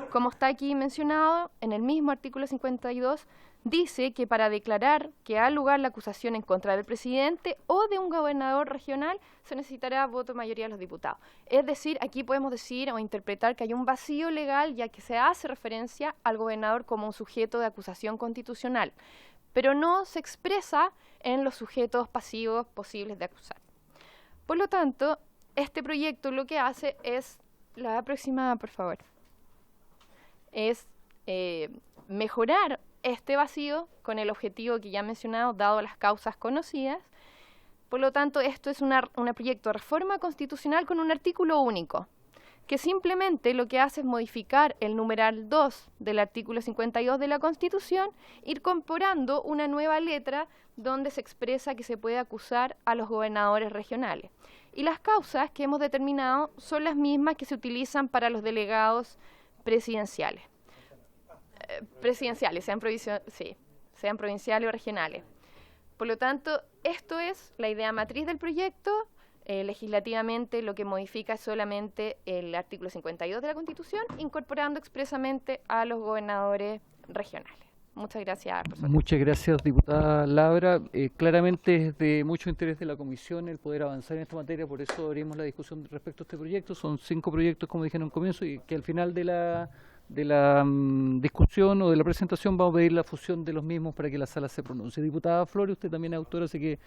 Como está aquí mencionado, en el mismo artículo 52, dice que para declarar que ha lugar la acusación en contra del presidente o de un gobernador regional se necesitará voto de mayoría de los diputados. Es decir, aquí podemos decir o interpretar que hay un vacío legal, ya que se hace referencia al gobernador como un sujeto de acusación constitucional, pero no se expresa en los sujetos pasivos posibles de acusar. Por lo tanto, este proyecto lo que hace es, la próxima, por favor, es mejorar este vacío con el objetivo que ya he mencionado, dado las causas conocidas. Por lo tanto, esto es un proyecto de reforma constitucional con un artículo único, que simplemente lo que hace es modificar el numeral 2 del artículo 52 de la Constitución, incorporando una nueva letra donde se expresa que se puede acusar a los gobernadores regionales. Y las causas que hemos determinado son las mismas que se utilizan para los delegados presidenciales. Sean provinciales o regionales. Por lo tanto, esto es la idea matriz del proyecto. Legislativamente lo que modifica es solamente el artículo 52 de la Constitución, incorporando expresamente a los gobernadores regionales. Muchas gracias, profesor. Muchas gracias, diputada Labra. Claramente es de mucho interés de la Comisión el poder avanzar en esta materia, por eso abrimos la discusión respecto a este proyecto. Son 5 proyectos, como dije en un comienzo, y que al final de la discusión o de la presentación vamos a pedir la fusión de los mismos para que la sala se pronuncie. Diputada Flores, usted también es autora, así que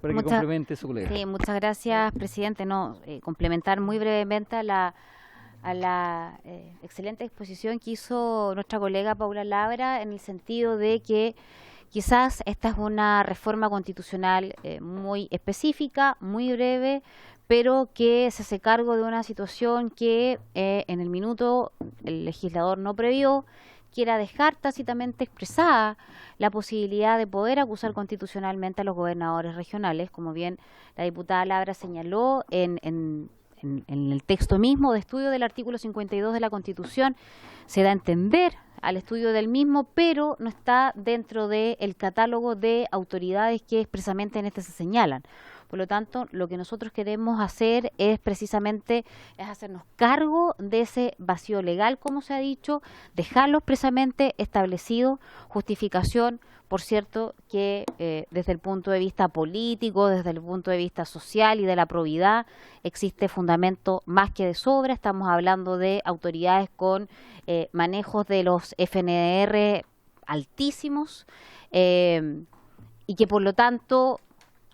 para que complemente su colega. Sí, muchas gracias, presidente. Complementar muy brevemente a la excelente exposición que hizo nuestra colega Paula Labra, en el sentido de que quizás esta es una reforma constitucional muy específica, muy breve, pero que se hace cargo de una situación que en el minuto el legislador no previó, que era dejar tácitamente expresada la posibilidad de poder acusar constitucionalmente a los gobernadores regionales, como bien la diputada Labra señaló en el texto mismo de estudio del artículo 52 de la Constitución. Se da a entender al estudio del mismo, pero no está dentro del catálogo de autoridades que expresamente en este se señalan. Por lo tanto, lo que nosotros queremos hacer es precisamente hacernos cargo de ese vacío legal, como se ha dicho, dejarlo expresamente establecido, justificación, por cierto, que desde el punto de vista político, desde el punto de vista social y de la probidad, existe fundamento más que de sobra. Estamos hablando de autoridades con manejos de los FNR altísimos y que por lo tanto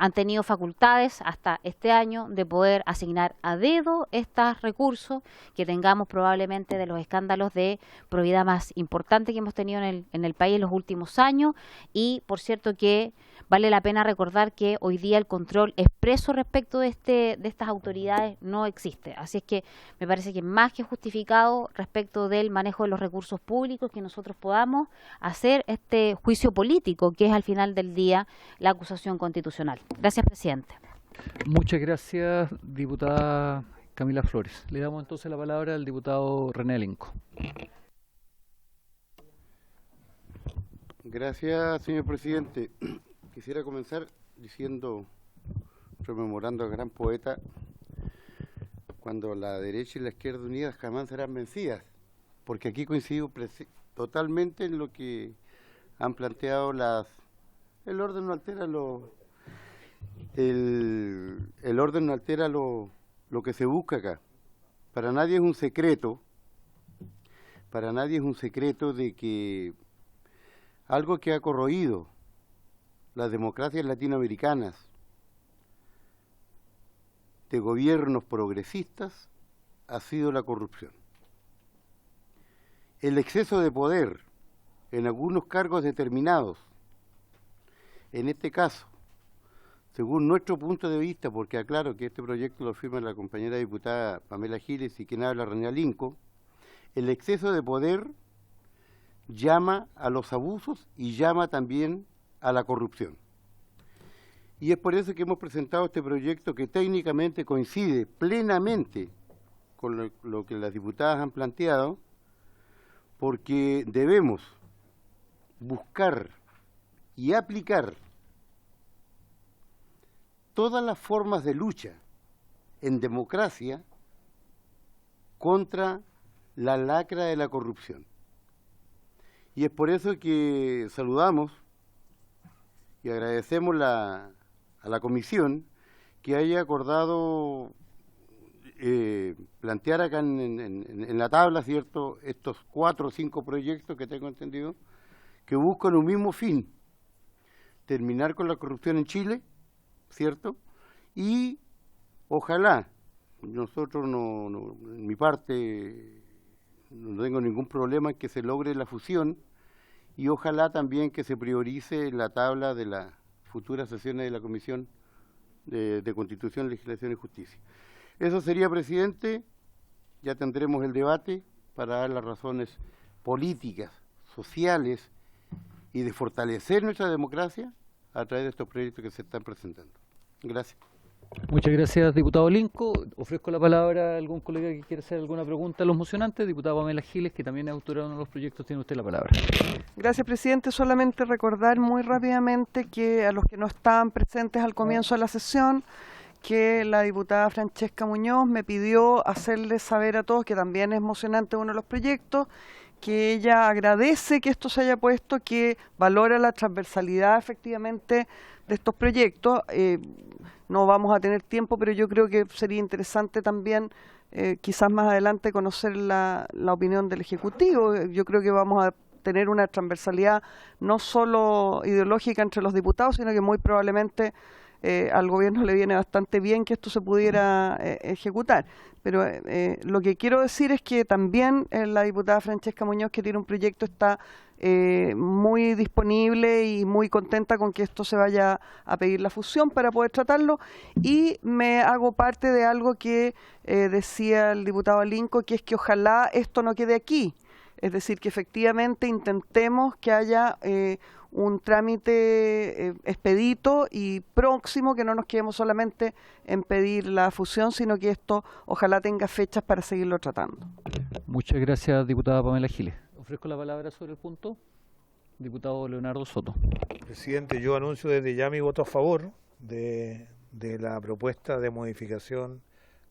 han tenido facultades hasta este año de poder asignar a dedo estos recursos, que tengamos probablemente de los escándalos de probidad más importantes que hemos tenido en el país en los últimos años. Y por cierto que vale la pena recordar que hoy día el control expreso respecto de estas autoridades no existe. Así es que me parece que más que justificado respecto del manejo de los recursos públicos, que nosotros podamos hacer este juicio político, que es al final del día la acusación constitucional. Gracias, presidente. Muchas gracias, diputada Camila Flores. Le damos entonces la palabra al diputado René Alenco. Gracias, señor presidente. Quisiera comenzar rememorando al gran poeta, cuando la derecha y la izquierda unidas jamás serán vencidas, porque aquí coincido totalmente en lo que han planteado el orden no altera el orden no altera lo que se busca acá. Para nadie es un secreto de que algo que ha corroído las democracias latinoamericanas de gobiernos progresistas ha sido la corrupción. El exceso de poder en algunos cargos determinados, en este caso, según nuestro punto de vista, porque aclaro que este proyecto lo firma la compañera diputada Pamela Giles y quien habla René Linco, el exceso de poder llama a los abusos y llama también a la corrupción. Y es por eso que hemos presentado este proyecto que técnicamente coincide plenamente con lo que las diputadas han planteado, porque debemos buscar y aplicar todas las formas de lucha en democracia contra la lacra de la corrupción. Y es por eso que saludamos y agradecemos a la comisión que haya acordado plantear acá en la tabla, ¿cierto?, estos 4 o 5 proyectos que tengo entendido, que buscan un mismo fin, terminar con la corrupción en Chile, ¿cierto? Y ojalá, nosotros en mi parte no tengo ningún problema en que se logre la fusión y ojalá también que se priorice la tabla de las futuras sesiones de la Comisión de Constitución, Legislación y Justicia. Eso sería, presidente. Ya tendremos el debate para dar las razones políticas, sociales y de fortalecer nuestra democracia a través de estos proyectos que se están presentando. Gracias. Muchas gracias, diputado Linco. Ofrezco la palabra a algún colega que quiera hacer alguna pregunta a los mocionantes. Diputado Pamela Giles, que también es autora de uno de los proyectos, tiene usted la palabra. Gracias, presidente. Solamente recordar muy rápidamente que a los que no estaban presentes al comienzo de la sesión, que la diputada Francesca Muñoz me pidió hacerles saber a todos que también es mocionante uno de los proyectos, que ella agradece que esto se haya puesto, que valora la transversalidad efectivamente de estos proyectos. No vamos a tener tiempo, pero yo creo que sería interesante también quizás más adelante conocer la opinión del Ejecutivo. Yo creo que vamos a tener una transversalidad no solo ideológica entre los diputados, sino que muy probablemente al gobierno le viene bastante bien que esto se pudiera ejecutar. Pero lo que quiero decir es que también la diputada Francesca Muñoz, que tiene un proyecto, está muy disponible y muy contenta con que esto se vaya a pedir la fusión para poder tratarlo. Y me hago parte de algo que decía el diputado Linco, que es que ojalá esto no quede aquí. Es decir, que efectivamente intentemos que haya un trámite expedito y próximo, que no nos quedemos solamente en pedir la fusión, sino que esto ojalá tenga fechas para seguirlo tratando. Muchas gracias, diputada Pamela Giles. Ofrezco la palabra sobre el punto. Diputado Leonardo Soto. Presidente, yo anuncio desde ya mi voto a favor de la propuesta de modificación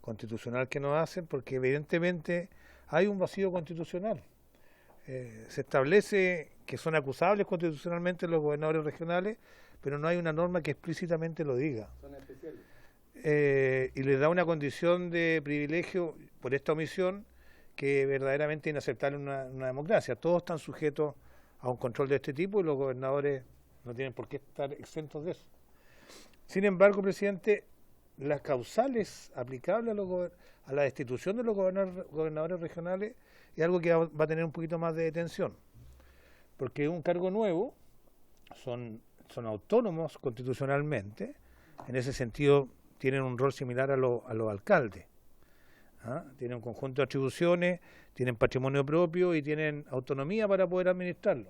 constitucional que nos hacen, porque evidentemente hay un vacío constitucional. Se establece que son acusables constitucionalmente los gobernadores regionales, pero no hay una norma que explícitamente lo diga. Son especiales. Y les da una condición de privilegio por esta omisión que es verdaderamente inaceptable en una democracia. Todos están sujetos a un control de este tipo y los gobernadores no tienen por qué estar exentos de eso. Sin embargo, presidente, las causales aplicables a la destitución de los gobernadores regionales es algo que va a tener un poquito más de detención, porque es un cargo nuevo, son autónomos constitucionalmente, en ese sentido tienen un rol similar a los alcaldes. Tienen un conjunto de atribuciones, tienen patrimonio propio y tienen autonomía para poder administrarlo.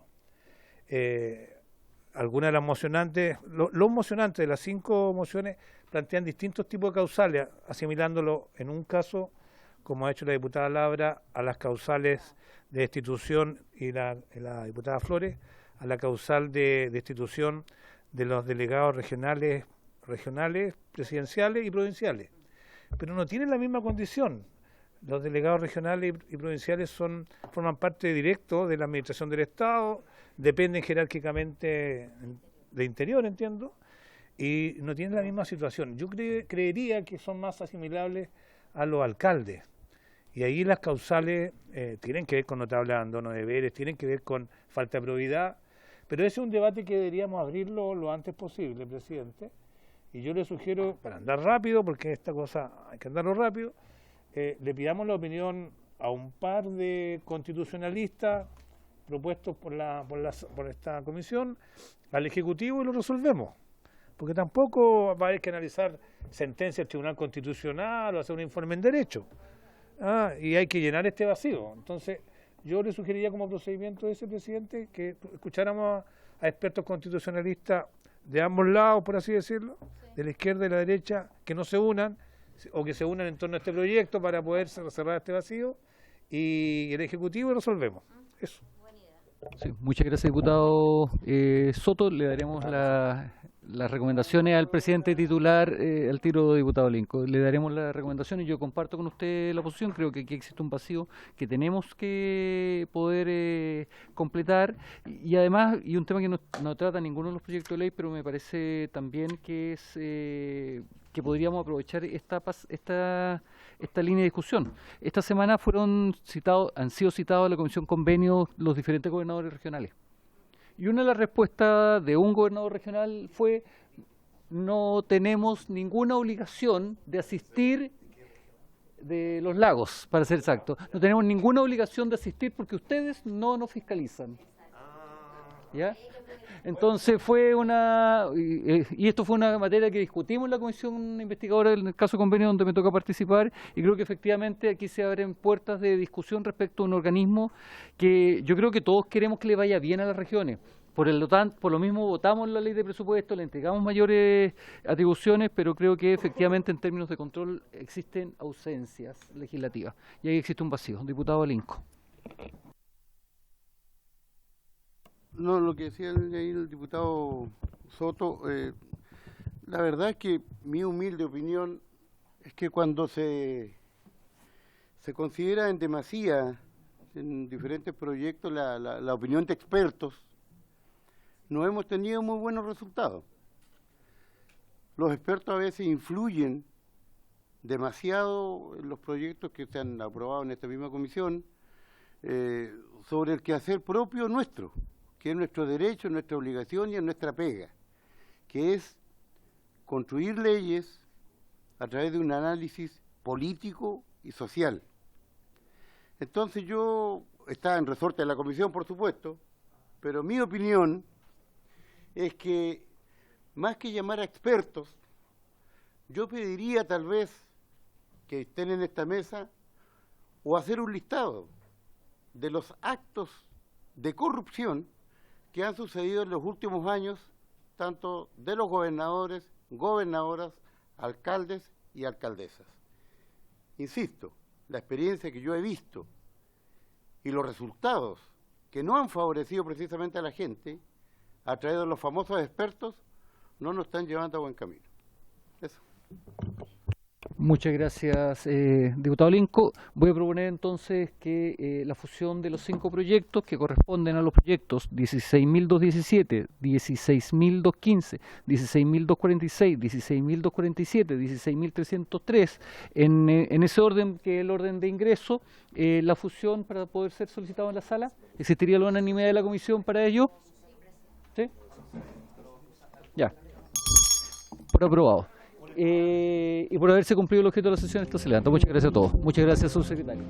Algunas de las mocionantes, los mocionantes de las 5 mociones plantean distintos tipos de causales, asimilándolo en un caso, como ha hecho la diputada Labra, a las causales de destitución y la diputada Flores, a la causal de destitución de los delegados regionales, presidenciales y provinciales. Pero no tienen la misma condición. Los delegados regionales y provinciales forman parte directo de la administración del Estado, dependen jerárquicamente de Interior, entiendo, y no tienen la misma situación. Yo creería que son más asimilables a los alcaldes. Y ahí las causales tienen que ver con notable abandono de deberes, tienen que ver con falta de probidad, pero ese es un debate que deberíamos abrirlo lo antes posible, presidente. Y yo le sugiero, para andar rápido, porque esta cosa hay que andarlo rápido, le pidamos la opinión a un par de constitucionalistas propuestos por esta comisión, al Ejecutivo, y lo resolvemos. porque tampoco va a haber que analizar sentencia del Tribunal Constitucional o hacer un informe en derecho. Y hay que llenar este vacío. Entonces, yo le sugeriría como procedimiento de ese presidente que escucháramos a expertos constitucionalistas de ambos lados, por así decirlo, de la izquierda y la derecha, que no se unan, o que se unan en torno a este proyecto para poder cerrar este vacío, y el Ejecutivo resolvemos. Eso. Sí, muchas gracias, diputado Soto. Le daremos las recomendaciones al presidente titular, al tiro de diputado Linco. Le daremos las recomendaciones. Yo comparto con usted la posición. Creo que aquí existe un vacío que tenemos que poder completar. Y además, y un tema que no trata ninguno de los proyectos de ley, pero me parece también que es que podríamos aprovechar esta línea de discusión. Esta semana han sido citados a la Comisión Convenio los diferentes gobernadores regionales. Y una de las respuestas de un gobernador regional fue: no tenemos ninguna obligación de asistir, de Los Lagos, para ser exacto. No tenemos ninguna obligación de asistir porque ustedes no nos fiscalizan. ¿Ya? Entonces fue y esto fue una materia que discutimos en la comisión investigadora en el caso convenio donde me toca participar, y creo que efectivamente aquí se abren puertas de discusión respecto a un organismo que yo creo que todos queremos que le vaya bien a las regiones. Por lo mismo votamos la ley de presupuesto, le entregamos mayores atribuciones, pero creo que efectivamente en términos de control existen ausencias legislativas y ahí existe un vacío. Diputado Linco. No, lo que decía ahí el diputado Soto, la verdad es que mi humilde opinión es que cuando se considera en demasía en diferentes proyectos la opinión de expertos, no hemos tenido muy buenos resultados. Los expertos a veces influyen demasiado en los proyectos que se han aprobado en esta misma comisión sobre el quehacer propio nuestro, que es nuestro derecho, nuestra obligación y es nuestra pega, que es construir leyes a través de un análisis político y social. Entonces yo estaba en resorte de la comisión, por supuesto, pero mi opinión es que más que llamar a expertos, yo pediría tal vez que estén en esta mesa o hacer un listado de los actos de corrupción que han sucedido en los últimos años, tanto de los gobernadores, gobernadoras, alcaldes y alcaldesas. Insisto, la experiencia que yo he visto y los resultados que no han favorecido precisamente a la gente, a través de los famosos expertos, no nos están llevando a buen camino. Eso. Muchas gracias, diputado Linco. Voy a proponer entonces que la fusión de los 5 proyectos que corresponden a los proyectos 16.217, 16.215, 16.246, 16.247, 16.303, en ese orden que es el orden de ingreso, la fusión para poder ser solicitado en la sala. ¿Existiría la unanimidad de la comisión para ello? ¿Sí? Ya. Por aprobado. Y por haberse cumplido el objeto de la sesión, esto se levanta. Muchas gracias a todos. Muchas gracias, subsecretario.